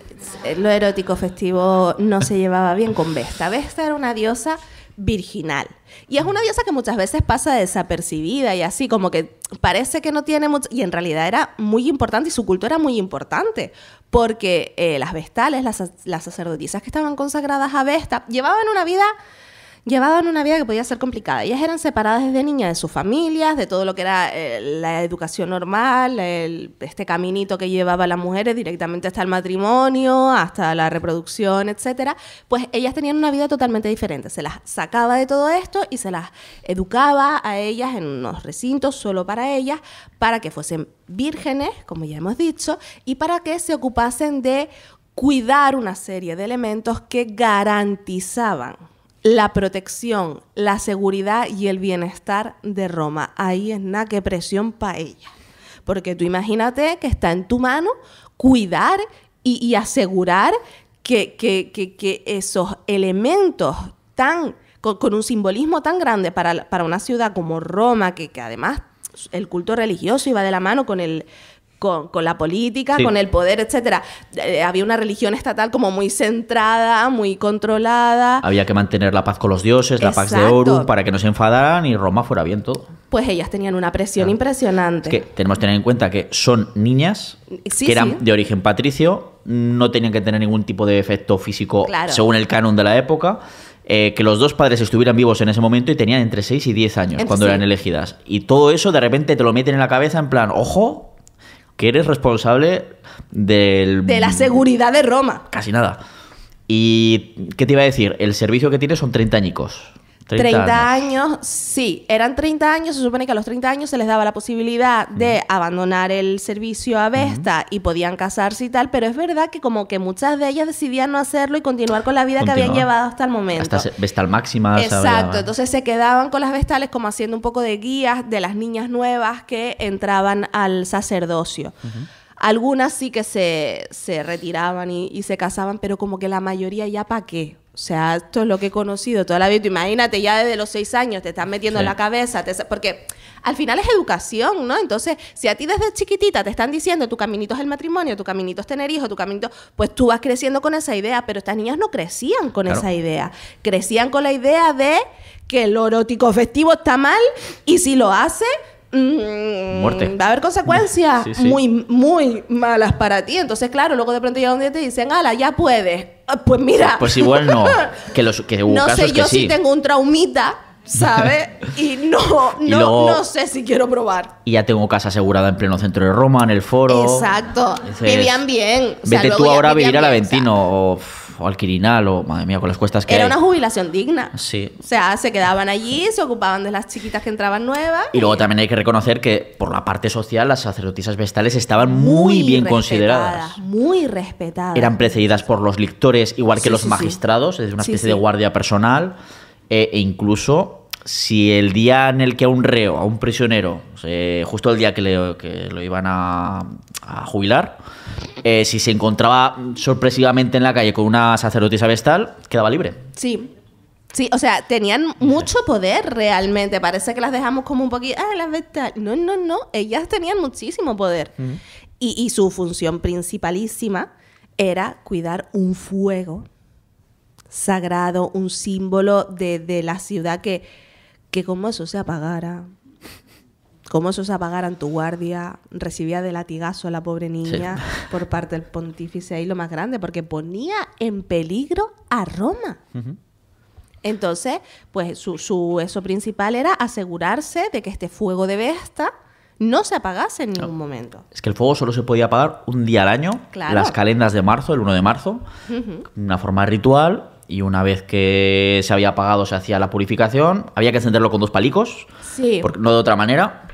Lo erótico festivo no se llevaba bien con Vesta. Vesta era una diosa virginal. Y es una diosa que muchas veces pasa desapercibida y así, como que parece que no tiene mucho... Y en realidad era muy importante y su culto era muy importante. Porque las vestales, las sacerdotisas que estaban consagradas a Vesta, llevaban una vida que podía ser complicada. Ellas eran separadas desde niñas de sus familias, de todo lo que era la educación normal, este caminito que llevaba a las mujeres directamente hasta el matrimonio, hasta la reproducción, etcétera. Pues ellas tenían una vida totalmente diferente. Se las sacaba de todo esto y se las educaba a ellas en unos recintos solo para ellas, para que fuesen vírgenes, como ya hemos dicho, y para que se ocupasen de cuidar una serie de elementos que garantizaban la protección, la seguridad y el bienestar de Roma. Ahí es nada que presión para ella. Porque tú imagínate que está en tu mano cuidar y asegurar que esos elementos con un simbolismo tan grande para una ciudad como Roma, que además el culto religioso iba de la mano con la política, con el poder, etcétera. Había una religión estatal como muy centrada, muy controlada. Había que mantener la paz con los dioses, la Pax Deorum, para que no se enfadaran y Roma fuera bien todo. Pues ellas tenían una presión impresionante. Es que tenemos que tener en cuenta que son niñas que eran de origen patricio, no tenían que tener ningún tipo de efecto físico según el canon de la época. Que los dos padres estuvieran vivos en ese momento y tenían entre 6 y 10 años cuando eran elegidas. Y todo eso de repente te lo meten en la cabeza en plan, ojo, que eres responsable de la seguridad de Roma. Casi nada. ¿Y qué te iba a decir? El servicio que tienes son 30 añicos. 30 años, sí. Eran 30 años. Se supone que a los 30 años se les daba la posibilidad de abandonar el servicio a Vesta y podían casarse y tal, pero es verdad que como que muchas de ellas decidían no hacerlo y continuar con la vida que habían llevado hasta el momento. Hasta vestal máxima. Exacto. Entonces se quedaban con las vestales como haciendo un poco de guías de las niñas nuevas que entraban al sacerdocio. Algunas sí que se retiraban y se casaban, pero como que la mayoría ya ¿para qué? O sea, esto es lo que he conocido toda la vida. Imagínate, ya desde los 6 años te estás metiendo en la cabeza. Porque al final es educación, ¿no? Entonces, si a ti desde chiquitita te están diciendo tu caminito es el matrimonio, tu caminito es tener hijos, tu caminito, pues tú vas creciendo con esa idea, pero estas niñas no crecían con esa idea. Crecían con la idea de que lo erótico festivo está mal y si lo hace... muerte. Va a haber consecuencias Sí. muy malas para ti. Entonces, claro, luego de pronto llega un día y te dicen, ala, ya puedes. Pues mira. Pues igual no. Que hubo no casos sé yo que sí. si tengo un traumita, ¿sabes? Y no sé si quiero probar. Y ya tengo casa asegurada en pleno centro de Roma, en el foro. Exacto. Entonces, vivían bien. O sea, vete luego tú ya ahora a vivían vivir al bien, Aventino o al Quirinal o, madre mía, con las cuestas que era hay. una jubilación digna. Sí. O sea, se quedaban allí, se ocupaban de las chiquitas que entraban nuevas. Y luego también hay que reconocer que por la parte social las sacerdotisas vestales estaban muy bien consideradas. Muy respetadas. Eran precedidas por los lictores, igual que Sí, los sí, magistrados, es decir, una Sí, especie sí. de guardia personal. E incluso si el día en el que a un reo, a un prisionero, justo el día que lo iban a jubilar, si se encontraba sorpresivamente en la calle con una sacerdotisa vestal, quedaba libre. Sí. Sí, o sea, tenían mucho poder realmente. Parece que las dejamos como un poquito... las vestas. No. Ellas tenían muchísimo poder. Y su función principalísima era cuidar un fuego sagrado, un símbolo de la ciudad que como eso se apagara... Como eso se apagara en tu guardia, recibía de latigazo a la pobre niña por parte del pontífice ahí lo más grande, porque ponía en peligro a Roma. Entonces, pues su eso principal era asegurarse de que este fuego de Vesta no se apagase en ningún momento. Es que el fuego solo se podía apagar un día al año, Claro. las calendas de marzo, el 1 de marzo, una forma ritual, y una vez que se había apagado se hacía la purificación, había que encenderlo con 2 palicos, Sí. porque no de otra manera,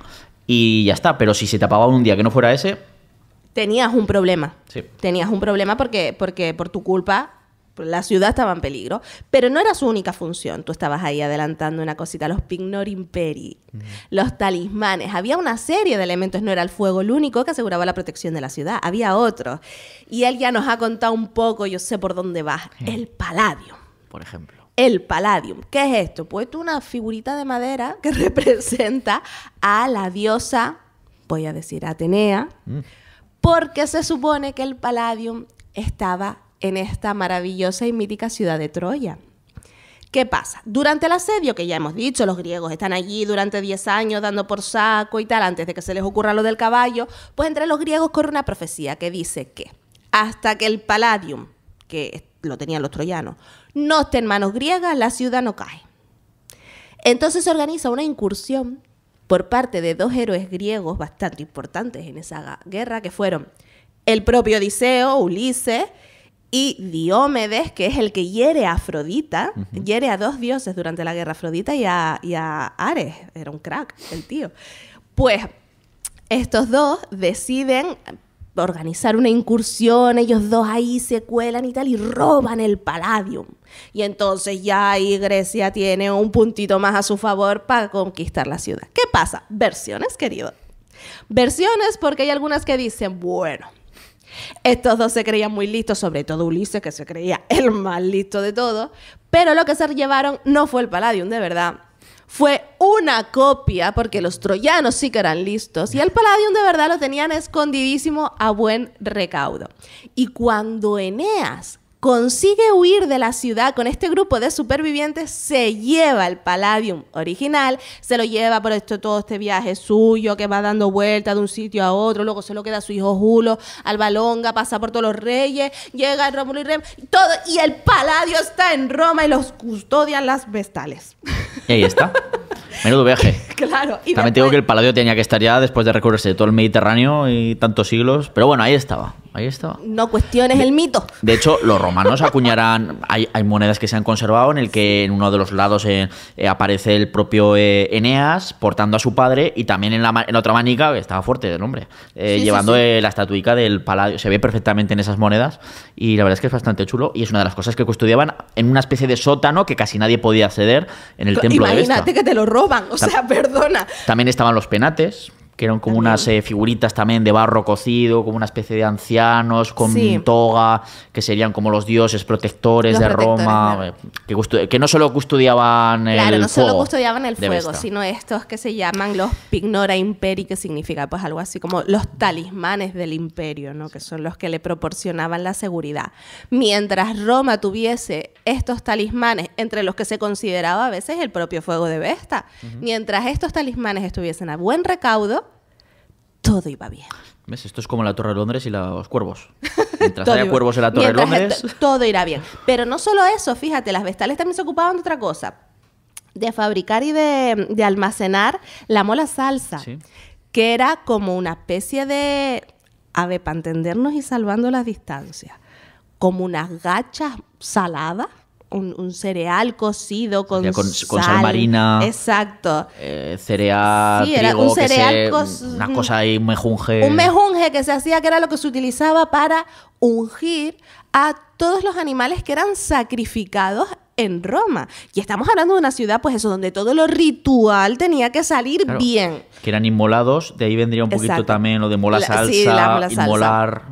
y ya está. Pero si se te apagaba un día que no fuera ese, Tenías un problema. Sí. Tenías un problema porque por tu culpa la ciudad estaba en peligro. Pero no era su única función. Tú estabas ahí adelantando una cosita. Los Pignor Imperi, los talismanes. Había una serie de elementos. No era el fuego el único que aseguraba la protección de la ciudad. Había otros. Y él ya nos ha contado un poco, yo sé por dónde va. El Palladium. por ejemplo. El Palladium. ¿Qué es esto? Pues una figurita de madera que representa a la diosa, voy a decir Atenea, porque se supone que el Palladium estaba en esta maravillosa y mítica ciudad de Troya. ¿Qué pasa? Durante el asedio, que ya hemos dicho, los griegos están allí durante 10 años dando por saco y tal, antes de que se les ocurra lo del caballo, pues entre los griegos corre una profecía que dice que hasta que el Palladium, que lo tenían los troyanos, no esté en manos griegas, la ciudad no cae. Entonces se organiza una incursión por parte de 2 héroes griegos bastante importantes en esa guerra, que fueron el propio Odiseo, Ulises, y Diomedes, que es el que hiere a Afrodita, hiere a 2 dioses durante la guerra, Afrodita y a Ares. Era un crack el tío. Pues estos 2 deciden organizar una incursión, ellos 2 ahí se cuelan y tal, y roban el Palladium. Y entonces ya ahí Grecia tiene un puntito más a su favor para conquistar la ciudad. ¿Qué pasa? Versiones, querido. Versiones porque hay algunas que dicen, bueno, estos 2 se creían muy listos, sobre todo Ulises, que se creía el más listo de todos, pero lo que se llevaron no fue el Palladium, de verdad. Fue una copia, porque los troyanos sí que eran listos, y el Palladium de verdad lo tenían escondidísimo a buen recaudo. Y cuando Eneas consigue huir de la ciudad con este grupo de supervivientes, se lleva el Palladium original, se lo lleva por todo este viaje suyo que va dando vueltas de un sitio a otro, luego se lo queda a su hijo Julo, Alba Longa, pasa por todos los reyes, llega a Rómulo y Rem, todo, y el Palladium está en Roma y los custodian las vestales. Y ahí está. Menudo viaje. Claro. Y También digo que el Paladio tenía que estar ya después de recorrerse todo el Mediterráneo y tantos siglos. Pero bueno, ahí estaba. Ahí estaba. No cuestiones el mito. De hecho, los romanos acuñarán... Hay monedas que se han conservado en el que en uno de los lados aparece el propio Eneas portando a su padre, y también en la otra manica, que estaba fuerte el hombre, llevando la estatuica del Paladio. Se ve perfectamente en esas monedas y la verdad es que es bastante chulo, y es una de las cosas que custodiaban en una especie de sótano que casi nadie podía acceder en el templo de Vesta. Imagínate que te lo roban, o sea, perdona. También estaban los penates, Que eran como También. unas figuritas también de barro cocido, como una especie de ancianos con Sí. toga, que serían como los dioses protectores Los de protectores Roma, que no solo custodiaban Claro, el no solo fuego custodiaban el de fuego, Vesta. sino estos que se llaman los Pignora Imperi, que significa pues algo así como los talismanes del imperio, ¿no? Que son los que le proporcionaban la seguridad. Mientras Roma tuviese estos talismanes, entre los que se consideraba a veces el propio fuego de Vesta, mientras estos talismanes estuviesen a buen recaudo, todo iba bien. ¿Ves? Esto es como la Torre de Londres y los cuervos. Mientras Todo haya iba- cuervos en la Torre de mientras Londres... todo irá bien. Pero no solo eso, fíjate, las vestales también se ocupaban de otra cosa. De fabricar y de almacenar la mola salsa, Sí. que era como una especie de, a ver, para entendernos y salvando las distancias, como unas gachas saladas, un cereal cocido con Ya con sal. sal marina. Exacto. Cereal, Sí, era trigo, un cereal una cosa ahí, un mejunje. Un mejunje que se hacía, que era lo que se utilizaba para ungir a todos los animales que eran sacrificados en Roma. Y estamos hablando de una ciudad, pues eso, donde todo lo ritual tenía que salir Claro, bien. que eran inmolados, de ahí vendría un poquito Exacto. también lo de mola salsa, Sí, la mola salsa. inmolar.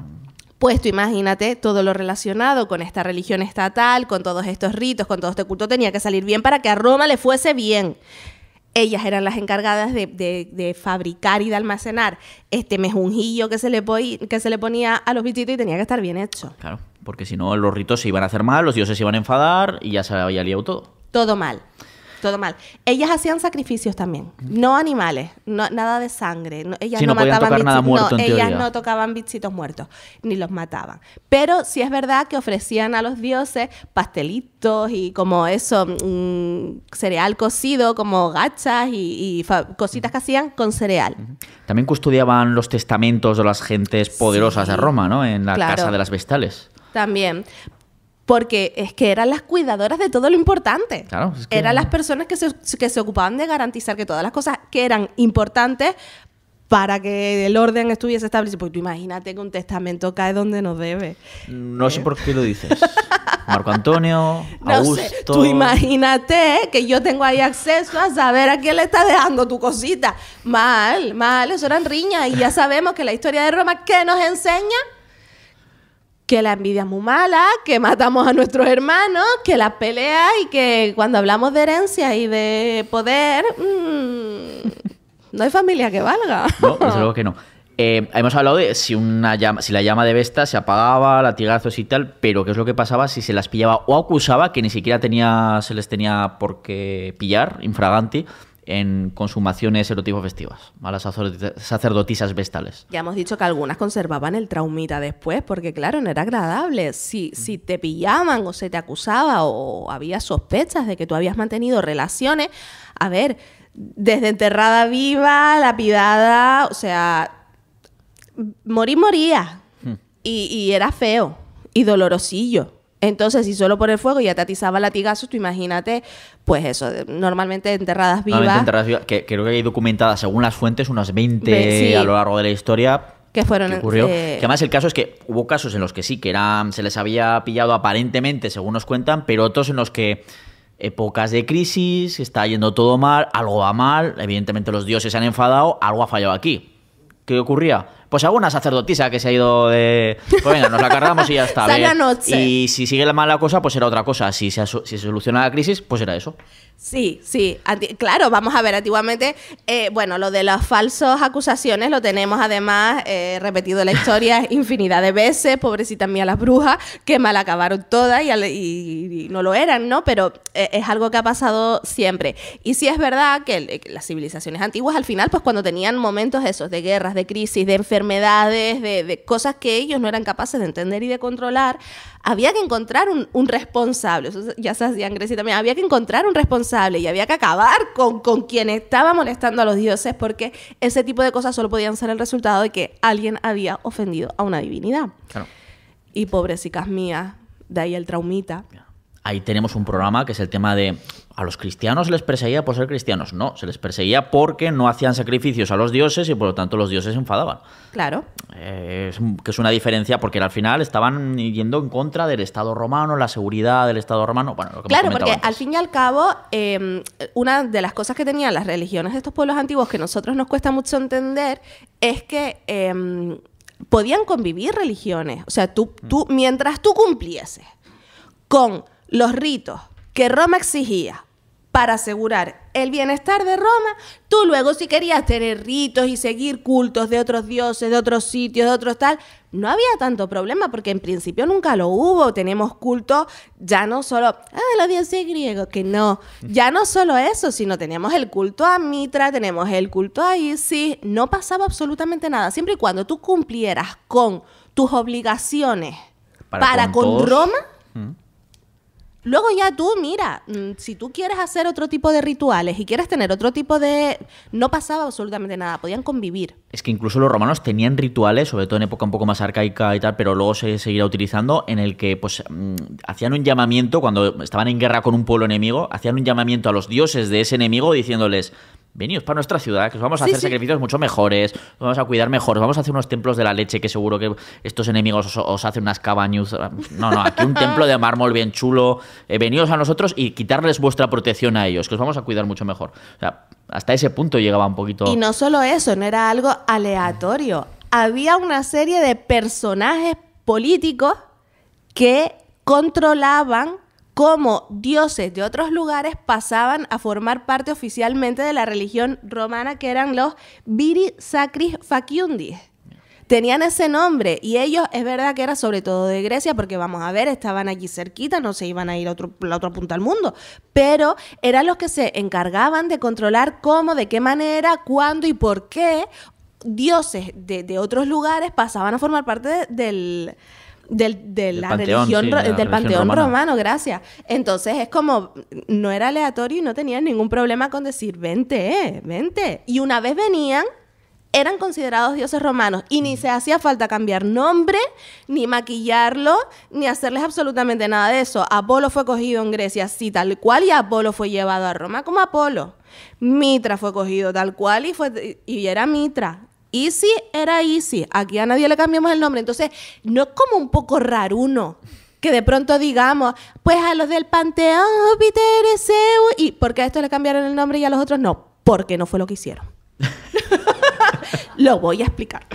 Pues tú imagínate todo lo relacionado con esta religión estatal, con todos estos ritos, con todo este culto, tenía que salir bien para que a Roma le fuese bien. Ellas eran las encargadas de fabricar y de almacenar este mejunjillo que se le ponía a los bichitos y tenía que estar bien hecho. Claro, porque si no los ritos se iban a hacer mal, los dioses se iban a enfadar y ya se había liado todo. Todo mal. Todo mal. Ellas hacían sacrificios también, no animales, nada de sangre. Ellas Sí, no no podían mataban tocar nada muerto, en ellas teoría. no tocaban bichitos muertos, ni los mataban. Pero sí es verdad que ofrecían a los dioses pastelitos y como eso, cereal cocido, como gachas y cositas que hacían con cereal. También custodiaban los testamentos de las gentes poderosas Sí, de Roma, ¿no? En la claro. casa de las vestales. También. Porque es que eran las cuidadoras de todo lo importante. Claro, es que- Eran las personas que se ocupaban de garantizar que todas las cosas que eran importantes para que el orden estuviese establecido. Porque tú imagínate que un testamento cae donde no debe. No sé por qué lo dices. Marco Antonio, No Augusto... sé, tú imagínate que yo tengo ahí acceso a saber a quién le está dejando tu cosita. Mal, eso eran riñas. Y ya sabemos que la historia de Roma, ¿qué nos enseña? Que la envidia es muy mala, que matamos a nuestros hermanos, que las peleas y que cuando hablamos de herencia y de poder, no hay familia que valga. No, desde luego que no. Hemos hablado de si la llama de Vesta se apagaba, latigazos y tal, pero ¿qué es lo que pasaba si se las pillaba o acusaba, que ni siquiera se les tenía por qué pillar, infraganti, en consumaciones erotivo-festivas, a las sacerdotisas vestales? Ya hemos dicho que algunas conservaban el traumita después, porque claro, no era agradable. Si te pillaban o se te acusaba o había sospechas de que tú habías mantenido relaciones, a ver, desde enterrada viva, lapidada, o sea, moría. Y era feo y dolorosillo. Entonces, si solo por el fuego ya te atizaba latigazos, tú imagínate, pues eso, normalmente enterradas vivas. Normalmente enterradas vivas, que creo que hay documentadas, según las fuentes, unas 20 Sí. a lo largo de la historia. Que fueron, ¿Qué ocurrió? Que además el caso es que hubo casos en los que sí, que se les había pillado aparentemente, según nos cuentan, pero otros en los que épocas de crisis, está yendo todo mal, algo va mal, evidentemente los dioses se han enfadado, algo ha fallado aquí. ¿Qué ocurría? Pues alguna sacerdotisa que se ha ido de... Pues venga, nos la cargamos y ya está. Sana ¿ve? noche. Y si sigue la mala cosa, pues era otra cosa. Si se soluciona la crisis, pues era eso. Sí. Claro, vamos a ver, antiguamente, bueno, lo de las falsas acusaciones lo tenemos además repetido en la historia infinidad de veces, pobrecita mía las brujas, que mal acabaron todas y no lo eran, ¿no? Pero es algo que ha pasado siempre. Y sí es verdad que las civilizaciones antiguas al final, pues cuando tenían momentos esos de guerras, de crisis, de enfermedades, de cosas que ellos no eran capaces de entender y de controlar, había que encontrar un responsable. Eso ya se hacía en Grecia también. Había que encontrar un responsable y había que acabar con quien estaba molestando a los dioses, porque ese tipo de cosas solo podían ser el resultado de que alguien había ofendido a una divinidad. Claro. Y pobrecicas mías, de ahí el traumita. ahí tenemos un programa que es el tema de... ¿A los cristianos se les perseguía por ser cristianos? No, se les perseguía porque no hacían sacrificios a los dioses y por lo tanto los dioses se enfadaban. Claro. Que es una diferencia porque al final estaban yendo en contra del Estado romano, la seguridad del Estado romano. Bueno, lo que claro, porque antes, al fin y al cabo, una de las cosas que tenían las religiones de estos pueblos antiguos que a nosotros nos cuesta mucho entender es que podían convivir religiones. O sea, tú mientras tú cumplieses con los ritos que Roma exigía para asegurar el bienestar de Roma, tú luego si querías tener ritos y seguir cultos de otros dioses, de otros sitios, de otros tal, no había tanto problema porque en principio nunca lo hubo. Tenemos cultos ya no solo, los dioses griegos, que no, ya no solo eso, sino teníamos el culto a Mitra, tenemos el culto a Isis, no pasaba absolutamente nada, siempre y cuando tú cumplieras con tus obligaciones para con Roma. Luego ya tú, mira, si tú quieres hacer otro tipo de rituales y quieres tener otro tipo de... No pasaba absolutamente nada, podían convivir. Es que incluso los romanos tenían rituales, sobre todo en época un poco más arcaica y tal, pero luego se seguirá utilizando, en el que pues hacían un llamamiento, cuando estaban en guerra con un pueblo enemigo, hacían un llamamiento a los dioses de ese enemigo diciéndoles... Veníos para nuestra ciudad, que os vamos a hacer sacrificios mucho mejores, os vamos a cuidar mejor, os vamos a hacer unos templos de la leche que seguro que estos enemigos os hacen unas cabañas. No, aquí un templo de mármol bien chulo. Veníos a nosotros y quitarles vuestra protección a ellos, que os vamos a cuidar mucho mejor. O sea, hasta ese punto llegaba un poquito... Y no solo eso, no era algo aleatorio. Había una serie de personajes políticos que controlaban cómo dioses de otros lugares pasaban a formar parte oficialmente de la religión romana, que eran los Viri Sacris Faciundis. Tenían ese nombre y ellos, es verdad que era sobre todo de Grecia, porque vamos a ver, estaban allí cerquita, no se iban a ir a la otra punta del mundo, pero eran los que se encargaban de controlar cómo, de qué manera, cuándo y por qué dioses de otros lugares pasaban a formar parte del panteón romano, gracias. Entonces es como, no era aleatorio y no tenían ningún problema con decir, vente. Y una vez venían, eran considerados dioses romanos y ni se hacía falta cambiar nombre, ni maquillarlo, ni hacerles absolutamente nada de eso. Apolo fue cogido en Grecia así tal cual y Apolo fue llevado a Roma como Apolo. Mitra fue cogido tal cual y era Mitra. Isis era Isis. Aquí a nadie le cambiamos el nombre. Entonces, no es como un poco raruno que de pronto digamos, pues a los del panteón, Júpiter, Zeus, ¿y por qué a estos le cambiaron el nombre y a los otros no? Porque no fue lo que hicieron. Lo voy a explicar.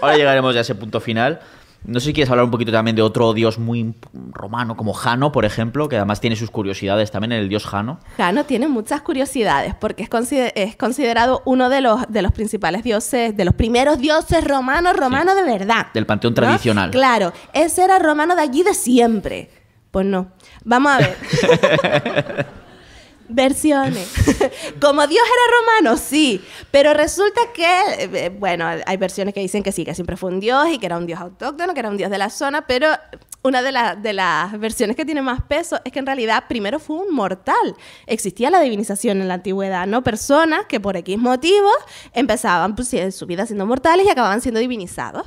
Ahora llegaremos ya a ese punto final. No sé si quieres hablar un poquito también de otro dios muy romano, como Jano, por ejemplo, que además tiene sus curiosidades también, el dios Jano. Jano tiene muchas curiosidades porque es considerado uno de los principales dioses, de los primeros dioses romanos de verdad. Del panteón tradicional. Claro, ese era romano de allí de siempre. Pues no. Vamos a ver. Versiones. Como Dios era romano, sí. Pero resulta que, bueno, hay versiones que dicen que sí, que siempre fue un dios y que era un dios autóctono, que era un dios de la zona, pero una de las versiones que tiene más peso es que en realidad primero fue un mortal. Existía la divinización en la antigüedad, ¿no? Personas que por X motivos empezaban pues, su vida siendo mortales y acababan siendo divinizados.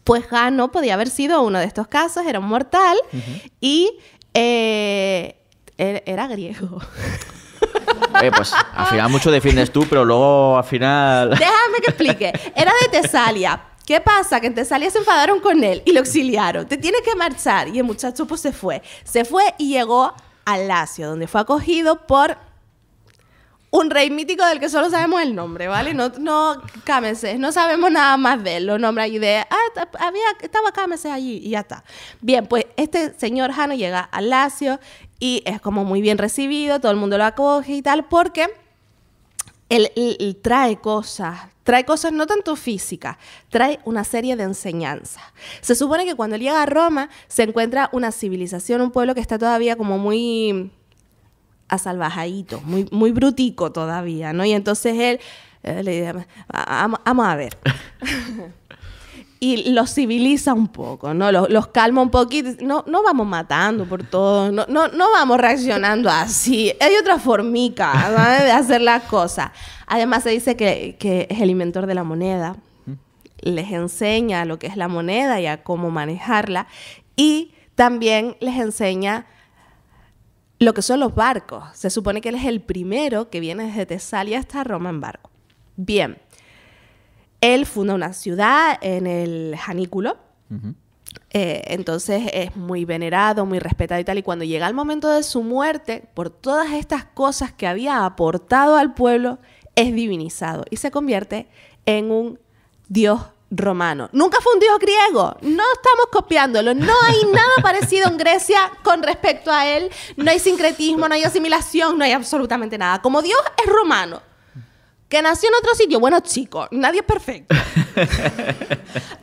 Pues Jano podía haber sido uno de estos casos, era un mortal y... Era griego. Pues al final mucho defiendes tú, pero luego al final... Déjame que explique. Era de Tesalia. ¿Qué pasa? Que en Tesalia se enfadaron con él y lo exiliaron. Te tienes que marchar. Y el muchacho pues se fue. Se fue y llegó a Lacio, donde fue acogido por un rey mítico del que solo sabemos el nombre, ¿vale? No Cameses, no sabemos nada más de él. Lo nombra allí de... estaba Cameses allí y ya está. Bien, pues este señor Jano llega a Lacio y es como muy bien recibido, todo el mundo lo acoge y tal, porque él trae cosas no tanto físicas, trae una serie de enseñanzas. Se supone que cuando él llega a Roma se encuentra una civilización, un pueblo que está todavía como muy asalvajadito, muy brutico todavía, ¿no? Y entonces él le dice, vamos a ver. Y los civiliza un poco, ¿no? Los calma un poquito. No vamos matando por todo. No vamos reaccionando así. Hay otra formica, ¿no? De hacer las cosas. Además se dice que es el inventor de la moneda. Les enseña lo que es la moneda y a cómo manejarla. Y también les enseña lo que son los barcos. Se supone que él es el primero que viene desde Tesalia hasta Roma en barco. Bien, él funda una ciudad en el Janículo. Entonces es muy venerado, muy respetado y tal. Y cuando llega el momento de su muerte, por todas estas cosas que había aportado al pueblo, es divinizado y se convierte en un dios romano. Nunca fue un dios griego. No estamos copiándolo. No hay nada parecido en Grecia con respecto a él. No hay sincretismo, no hay asimilación, no hay absolutamente nada. Como dios es romano. Que nació en otro sitio. Bueno, chicos, nadie es perfecto.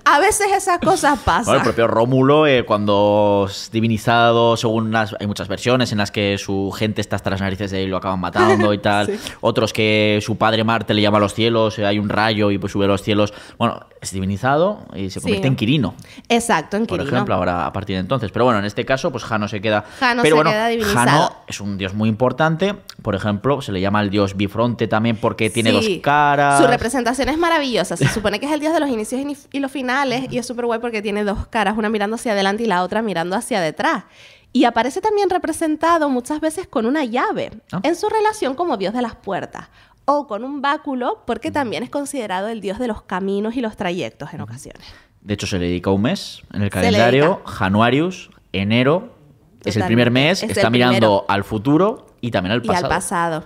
A veces esas cosas pasan. Bueno, el propio Rómulo, cuando es divinizado, según hay muchas versiones en las que su gente está hasta las narices de él y lo acaban matando y tal. Sí. Otros que su padre Marte le llama a los cielos, hay un rayo y pues sube a los cielos. Bueno, es divinizado y se convierte en Quirino. Exacto, en Quirino. Por ejemplo, ahora a partir de entonces. Pero bueno, en este caso, pues Jano se queda... queda divinizado. Jano es un dios muy importante. Por ejemplo, se le llama el dios bifronte también porque tiene dos caras. Su representación es maravillosa. Se supone que es el dios de los inicios y los finales y es súper guay porque tiene dos caras, una mirando hacia adelante y la otra mirando hacia detrás. Y aparece también representado muchas veces con una llave en su relación como dios de las puertas o con un báculo porque también es considerado el dios de los caminos y los trayectos en ocasiones. De hecho, se le dedica un mes en el calendario, Januarius, enero. Totalmente. Es el primer mes, está mirando al futuro y también al pasado. Y al pasado.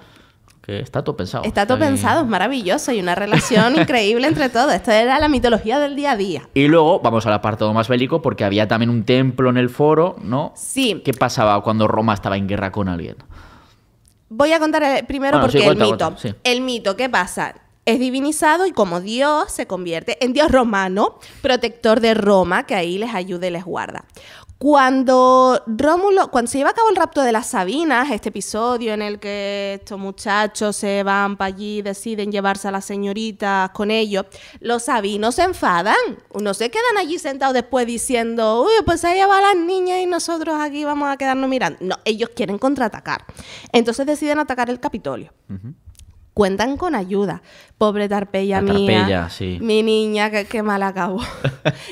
Que está todo pensado. Está todo pensado, es maravilloso. Hay una relación increíble entre todos. Esto era la mitología del día a día. Y luego vamos al apartado más bélico porque había también un templo en el foro, ¿no? Sí. ¿Qué pasaba cuando Roma estaba en guerra con alguien? Voy a contar primero porque el mito. Sí. El mito, ¿qué pasa? Es divinizado y como dios se convierte en dios romano, protector de Roma, que ahí les ayuda y les guarda. Cuando se lleva a cabo el rapto de las Sabinas, este episodio en el que estos muchachos se van para allí y deciden llevarse a las señoritas con ellos, los sabinos se enfadan. No se quedan allí sentados después diciendo, uy, pues ahí va las niñas y nosotros aquí vamos a quedarnos mirando. No, ellos quieren contraatacar. Entonces deciden atacar el Capitolio. Cuentan con ayuda. Pobre Tarpeya mía. Sí. Mi niña, que mal acabó.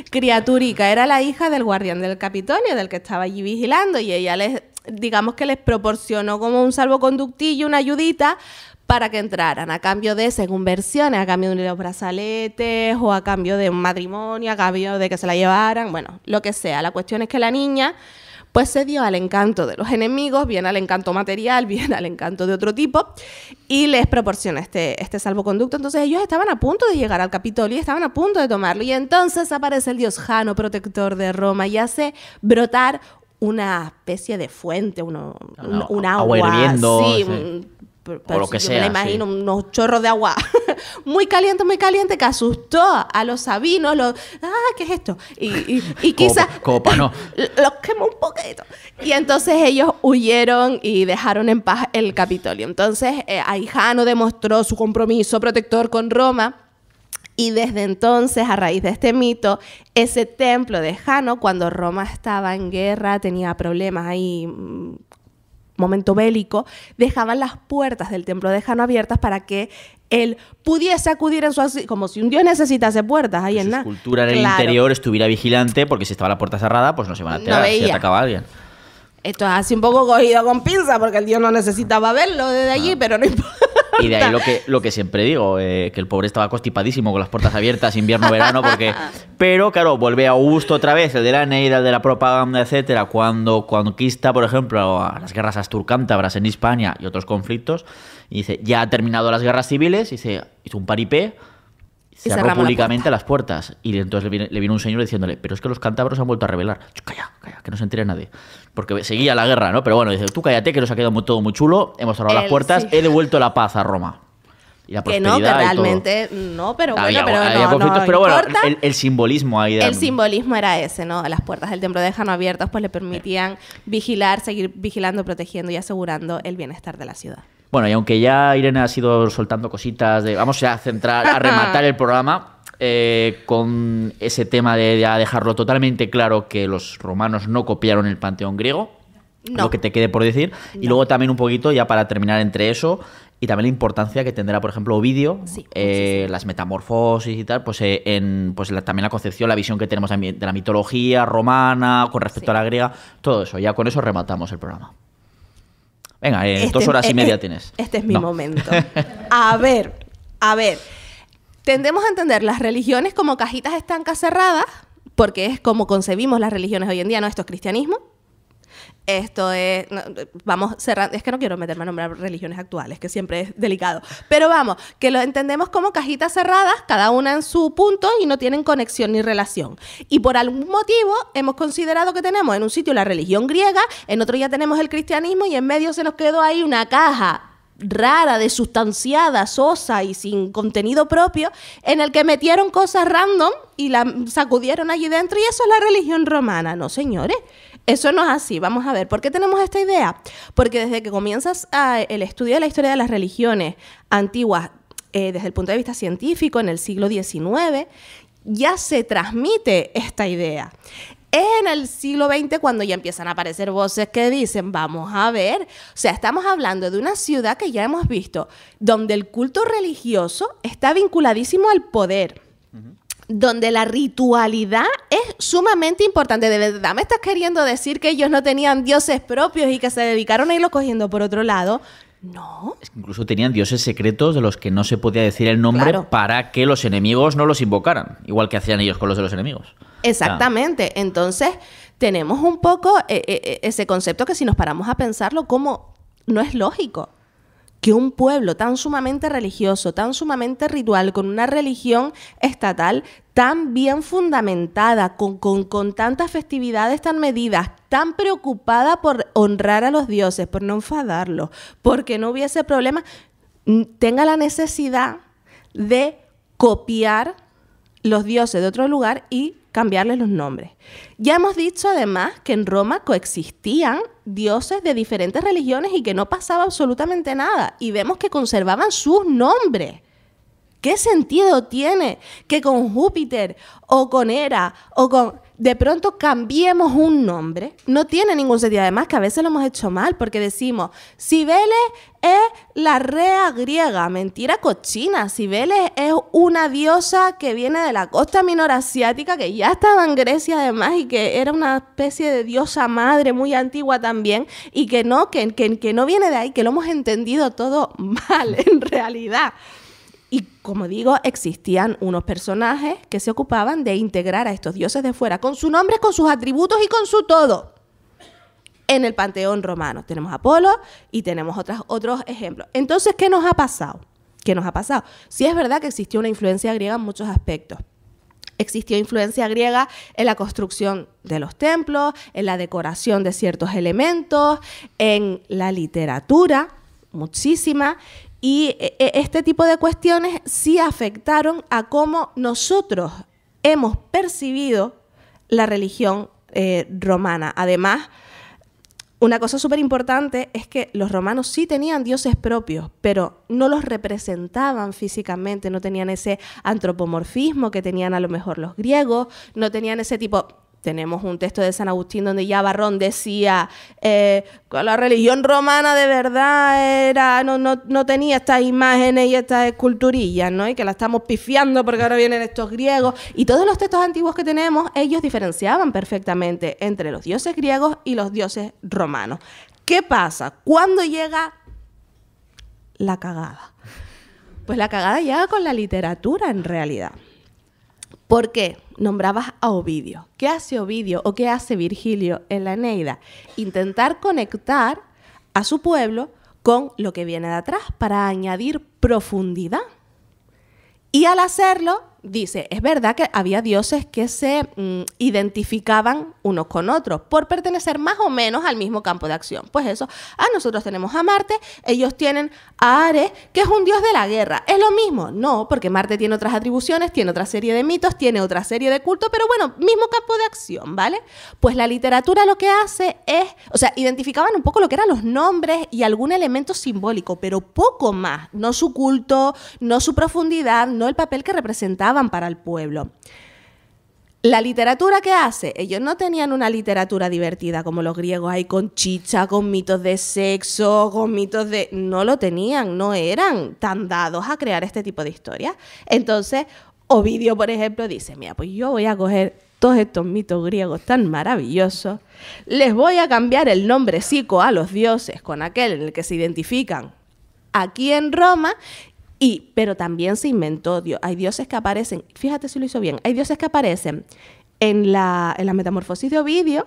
Criaturica era la hija del guardián del Capitolio, del que estaba allí vigilando, y ella digamos que les proporcionó como un salvoconductillo, una ayudita para que entraran, a cambio de, según versiones, a cambio de unos brazaletes o a cambio de un matrimonio, a cambio de que se la llevaran, bueno, lo que sea. La cuestión es que la niña pues se dio al encanto de los enemigos, bien al encanto material, bien al encanto de otro tipo, y les proporciona este salvoconducto. Entonces ellos estaban a punto de llegar al Capitolio y estaban a punto de tomarlo. Y entonces aparece el dios Jano, protector de Roma, y hace brotar una especie de fuente, un agua. Agua hirviendo. Sí, o lo que sea. Me la imagino, unos chorros de agua muy caliente, que asustó a los sabinos. ¿Qué es esto? Y quizás no. los quemó un poquito. Y entonces ellos huyeron y dejaron en paz el Capitolio. Entonces ahí Jano demostró su compromiso protector con Roma. Y desde entonces, a raíz de este mito, ese templo de Jano, cuando Roma estaba en guerra, tenía problemas ahí, momento bélico, dejaban las puertas del templo de Jano abiertas para que él pudiese acudir en su como si un dios necesitase puertas ahí en nada. Su escultura en el interior estuviera vigilante, porque si estaba la puerta cerrada, pues no se iban a enterar si atacaba a alguien. Esto es así un poco cogido con pinza, porque el dios no necesitaba verlo desde allí, pero no importa. Y de ahí lo que siempre digo, que el pobre estaba constipadísimo con las puertas abiertas, invierno-verano, porque... Pero, claro, vuelve Augusto otra vez, el de la Eneida, el de la propaganda, etcétera, cuando conquista, por ejemplo, a las guerras asturcántabras en Hispania y otros conflictos, y dice, ya ha terminado las guerras civiles, hizo un paripé, cerró públicamente las puertas. Y entonces le vino un señor diciéndole, pero es que los cántabros han vuelto a rebelar. Calla, que no se entere nadie. Porque seguía la guerra, ¿no? Pero bueno, dice, tú cállate, que nos ha quedado todo muy chulo, hemos cerrado las puertas, he devuelto la paz a Roma. Y la prosperidad que realmente no, pero bueno, había conflictos, pero bueno, el simbolismo ahí. El simbolismo era ese, ¿no? Las puertas del templo de Jano abiertas pues le permitían seguir vigilando, protegiendo y asegurando el bienestar de la ciudad. Bueno, y aunque ya Irene ha ido soltando cositas, vamos a rematar el programa con ese tema de dejarlo totalmente claro que los romanos no copiaron el panteón griego, lo que te quede por decir, y luego también un poquito, ya para terminar entre eso, y también la importancia que tendrá, por ejemplo, Ovidio, las metamorfosis y tal, también la concepción, la visión que tenemos de la mitología romana con respecto a la griega, todo eso. Ya con eso rematamos el programa. Venga, 2 horas y media tienes. Este es mi momento. A ver. Tendemos a entender las religiones como cajitas estancas cerradas, porque es como concebimos las religiones hoy en día, ¿no? Esto es cristianismo. Esto es... No, vamos cerrando... Es que no quiero meterme a nombrar religiones actuales, que siempre es delicado. Pero vamos, que lo entendemos como cajitas cerradas, cada una en su punto y no tienen conexión ni relación. Y por algún motivo hemos considerado que tenemos en un sitio la religión griega, en otro ya tenemos el cristianismo y en medio se nos quedó ahí una caja rara, desustanciada, sosa y sin contenido propio, en el que metieron cosas random y la sacudieron allí dentro y eso es la religión romana. No, señores, eso no es así. Vamos a ver, ¿por qué tenemos esta idea? Porque desde que comienzas el estudio de la historia de las religiones antiguas, desde el punto de vista científico, en el siglo XIX, ya se transmite esta idea. Es en el siglo XX cuando ya empiezan a aparecer voces que dicen, vamos a ver, o sea, estamos hablando de una ciudad que ya hemos visto, donde el culto religioso está vinculadísimo al poder, donde la ritualidad es sumamente importante. ¿De verdad me estás queriendo decir que ellos no tenían dioses propios y que se dedicaron a irlo cogiendo por otro lado? No. Es que incluso tenían dioses secretos de los que no se podía decir el nombre para que los enemigos no los invocaran, igual que hacían ellos con los de los enemigos. Exactamente. Entonces, tenemos un poco ese concepto que si nos paramos a pensarlo, como no es lógico que un pueblo tan sumamente religioso, tan sumamente ritual, con una religión estatal tan bien fundamentada, con tantas festividades tan medidas, tan preocupada por honrar a los dioses, por no enfadarlos, porque no hubiese problema, tenga la necesidad de copiar los dioses de otro lugar y cambiarles los nombres. Ya hemos dicho además que en Roma coexistían dioses de diferentes religiones y que no pasaba absolutamente nada. Y vemos que conservaban sus nombres. ¿Qué sentido tiene que con Júpiter o con Hera o con... de pronto cambiemos un nombre? No tiene ningún sentido. Además que a veces lo hemos hecho mal porque decimos Cibeles es la rea griega. Mentira cochina. Cibeles es una diosa que viene de la costa menor asiática, que ya estaba en Grecia además y que era una especie de diosa madre muy antigua también y que no viene de ahí, que lo hemos entendido todo mal en realidad. Y como digo, existían unos personajes que se ocupaban de integrar a estos dioses de fuera con sus nombres, con sus atributos y con su todo. En el panteón romano tenemos a Apolo y tenemos otros ejemplos. Entonces, ¿qué nos ha pasado? Sí es verdad que existió una influencia griega en muchos aspectos. Existió influencia griega en la construcción de los templos, en la decoración de ciertos elementos, en la literatura, muchísima. Y este tipo de cuestiones sí afectaron a cómo nosotros hemos percibido la religión romana. Además, una cosa súper importante es que los romanos sí tenían dioses propios, pero no los representaban físicamente, no tenían ese antropomorfismo que tenían a lo mejor los griegos, no tenían ese tipo... Tenemos un texto de San Agustín donde ya Varrón decía que la religión romana de verdad no tenía estas imágenes y estas esculturillas, ¿no? Y que la estamos pifiando porque ahora vienen estos griegos. Y todos los textos antiguos que tenemos, ellos diferenciaban perfectamente entre los dioses griegos y los dioses romanos. ¿Qué pasa? ¿Cuándo llega la cagada? Pues la cagada llega con la literatura en realidad. ¿Por qué? Nombrabas a Ovidio. ¿Qué hace Ovidio o qué hace Virgilio en la Eneida? Intentar conectar a su pueblo con lo que viene de atrás para añadir profundidad. Y al hacerlo, dice, es verdad que había dioses que se identificaban unos con otros por pertenecer más o menos al mismo campo de acción. Pues eso, nosotros tenemos a Marte, ellos tienen a Ares, que es un dios de la guerra. ¿Es lo mismo? No, porque Marte tiene otras atribuciones, tiene otra serie de mitos, tiene otra serie de cultos, pero bueno, mismo campo de acción, ¿vale? Pues la literatura lo que hace es, o sea, identificaban un poco lo que eran los nombres y algún elemento simbólico, pero poco más, no su culto, no su profundidad, no el papel que representaban para el pueblo. La literatura que hace, ellos no tenían una literatura divertida como los griegos, ahí con chicha, con mitos de sexo, con mitos de... No lo tenían, no eran tan dados a crear este tipo de historias. Entonces, Ovidio, por ejemplo, dice, mira, pues yo voy a coger todos estos mitos griegos tan maravillosos, les voy a cambiar el nombrecico a los dioses con aquel en el que se identifican aquí en Roma, pero también se inventó, hay dioses que aparecen, fíjate si lo hizo bien, hay dioses que aparecen en la Metamorfosis de Ovidio,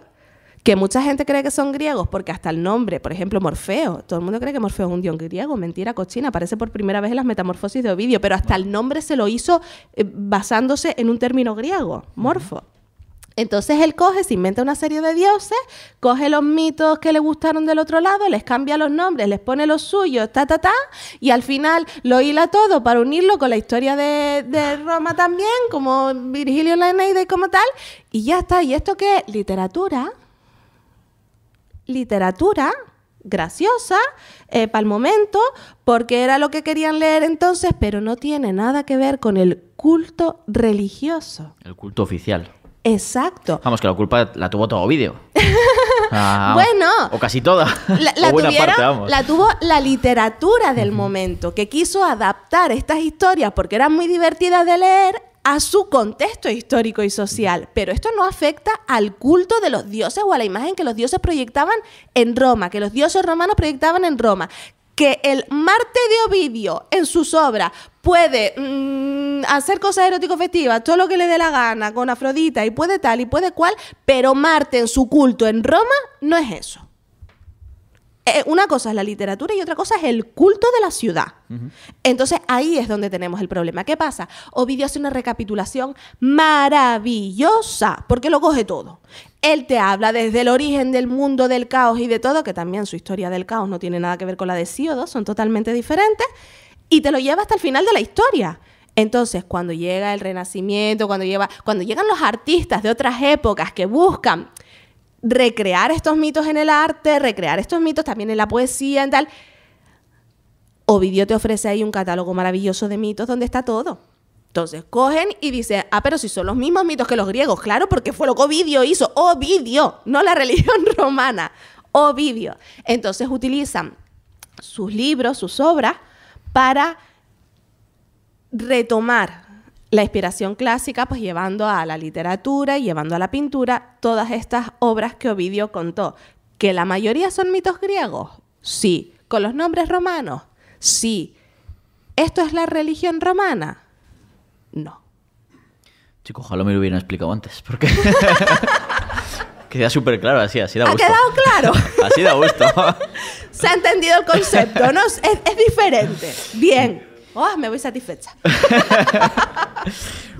que mucha gente cree que son griegos, porque hasta el nombre, por ejemplo, Morfeo, todo el mundo cree que Morfeo es un dios griego, mentira cochina, aparece por primera vez en las Metamorfosis de Ovidio, pero hasta el nombre se lo hizo basándose en un término griego, morfo. Entonces él se inventa una serie de dioses, coge los mitos que le gustaron del otro lado, les cambia los nombres, les pone los suyos, y al final lo hila todo para unirlo con la historia de Roma también, como Virgilio en la Eneida y como tal, y ya está. ¿Y esto qué es? Literatura graciosa para el momento, porque era lo que querían leer entonces, pero no tiene nada que ver con el culto religioso. El culto oficial. Exacto. Vamos, que la culpa la tuvo todo Ovidio. Bueno. O casi toda. La tuvo la literatura del momento, que quiso adaptar estas historias, porque eran muy divertidas de leer, a su contexto histórico y social. Pero esto no afecta al culto de los dioses o a la imagen que los dioses proyectaban en Roma, que los dioses romanos proyectaban en Roma. Que el Marte de Ovidio en sus obras puede hacer cosas erótico-festivas, todo lo que le dé la gana con Afrodita y puede tal y puede cual, pero Marte en su culto en Roma no es eso. Una cosa es la literatura y otra cosa es el culto de la ciudad. Entonces ahí es donde tenemos el problema. ¿Qué pasa? Ovidio hace una recapitulación maravillosa porque lo coge todo. Él te habla desde el origen del mundo, del caos y de todo, que también su historia del caos no tiene nada que ver con la de Hesíodo, son totalmente diferentes, y te lo lleva hasta el final de la historia. Entonces, cuando llega el Renacimiento, cuando llegan los artistas de otras épocas que buscan recrear estos mitos en el arte, recrear estos mitos también en la poesía y tal, Ovidio te ofrece ahí un catálogo maravilloso de mitos donde está todo. Entonces cogen y dicen, pero si son los mismos mitos que los griegos, claro, porque fue lo que Ovidio hizo. Ovidio, no la religión romana, Ovidio. Entonces utilizan sus libros, sus obras, para retomar la inspiración clásica, pues llevando a la literatura y llevando a la pintura todas estas obras que Ovidio contó. ¿Que la mayoría son mitos griegos? Sí. ¿Con los nombres romanos? Sí. ¿Esto es la religión romana? No. Chico, ojalá me lo hubieran explicado antes, porque queda súper claro, así da gusto. ¿Ha quedado claro? Así da gusto. Se ha entendido el concepto, ¿no? Es diferente. Bien. Me voy satisfecha.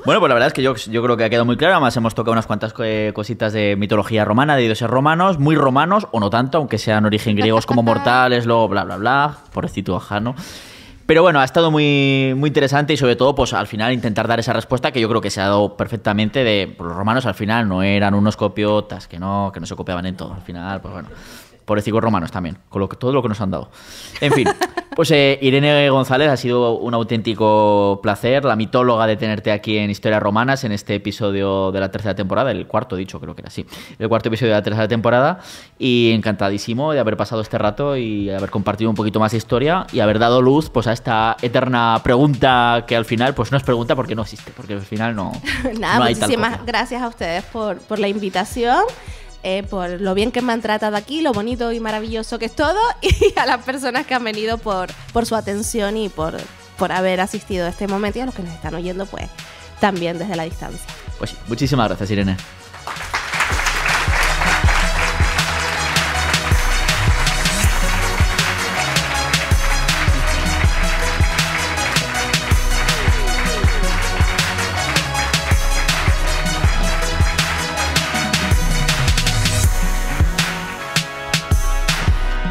Bueno, pues la verdad es que yo creo que ha quedado muy claro. Además hemos tocado unas cuantas cositas de mitología romana, de dioses romanos, muy romanos, o no tanto, aunque sean origen griegos como mortales, luego bla, bla, bla, pobrecito Ajano. Pero bueno, ha estado muy, muy interesante y sobre todo, pues al final intentar dar esa respuesta que yo creo que se ha dado perfectamente de los romanos al final no eran unos copiotas, que no se copiaban en todo. Al final, pues bueno, pobrecitos romanos también, con todo lo que nos han dado. En fin, pues Irene González, ha sido un auténtico placer, la mitóloga, de tenerte aquí en Historias Romanas en este episodio de la tercera temporada, el cuarto creo que era así, el cuarto episodio de la tercera temporada, y encantadísimo de haber pasado este rato y haber compartido un poquito más de historia y haber dado luz pues a esta eterna pregunta que al final pues no es pregunta porque no existe, porque al final no Nada, no hay tal muchísimas cosa. gracias a ustedes por la invitación. Por lo bien que me han tratado aquí, lo bonito y maravilloso que es todo, y a las personas que han venido por su atención y por haber asistido a este momento, y a los que nos están oyendo, pues también desde la distancia. Pues sí, muchísimas gracias, Irene.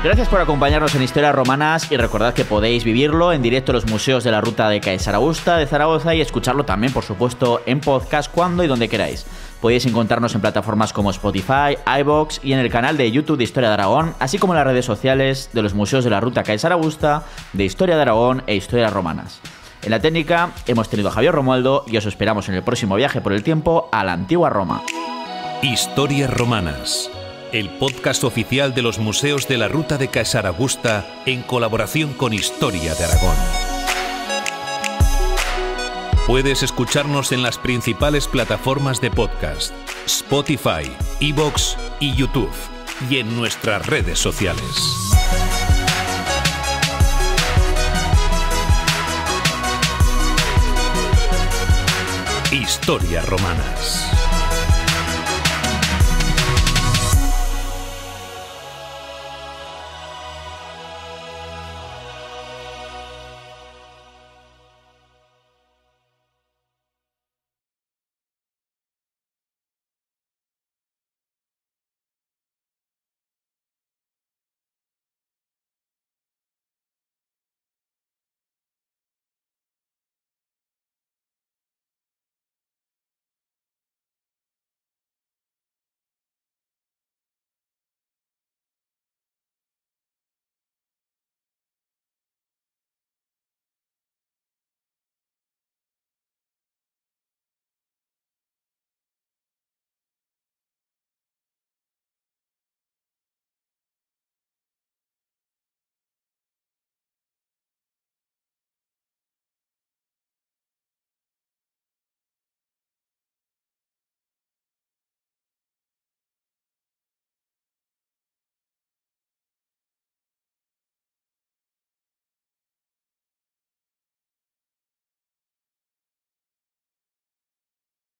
Gracias por acompañarnos en Historias Romanas y recordad que podéis vivirlo en directo en los museos de la Ruta de Caesar Augusta de Zaragoza y escucharlo también, por supuesto, en podcast cuando y donde queráis. Podéis encontrarnos en plataformas como Spotify, iVoox y en el canal de YouTube de Historia de Aragón, así como en las redes sociales de los museos de la Ruta Caesar Augusta, de Historia de Aragón e Historias Romanas. En la técnica hemos tenido a Javier Romualdo y os esperamos en el próximo viaje por el tiempo a la antigua Roma. Historias Romanas, el podcast oficial de los museos de la Ruta de Caesar Augusta en colaboración con Historia de Aragón. Puedes escucharnos en las principales plataformas de podcast: Spotify, iVoox y YouTube, y en nuestras redes sociales. Historias Romanas.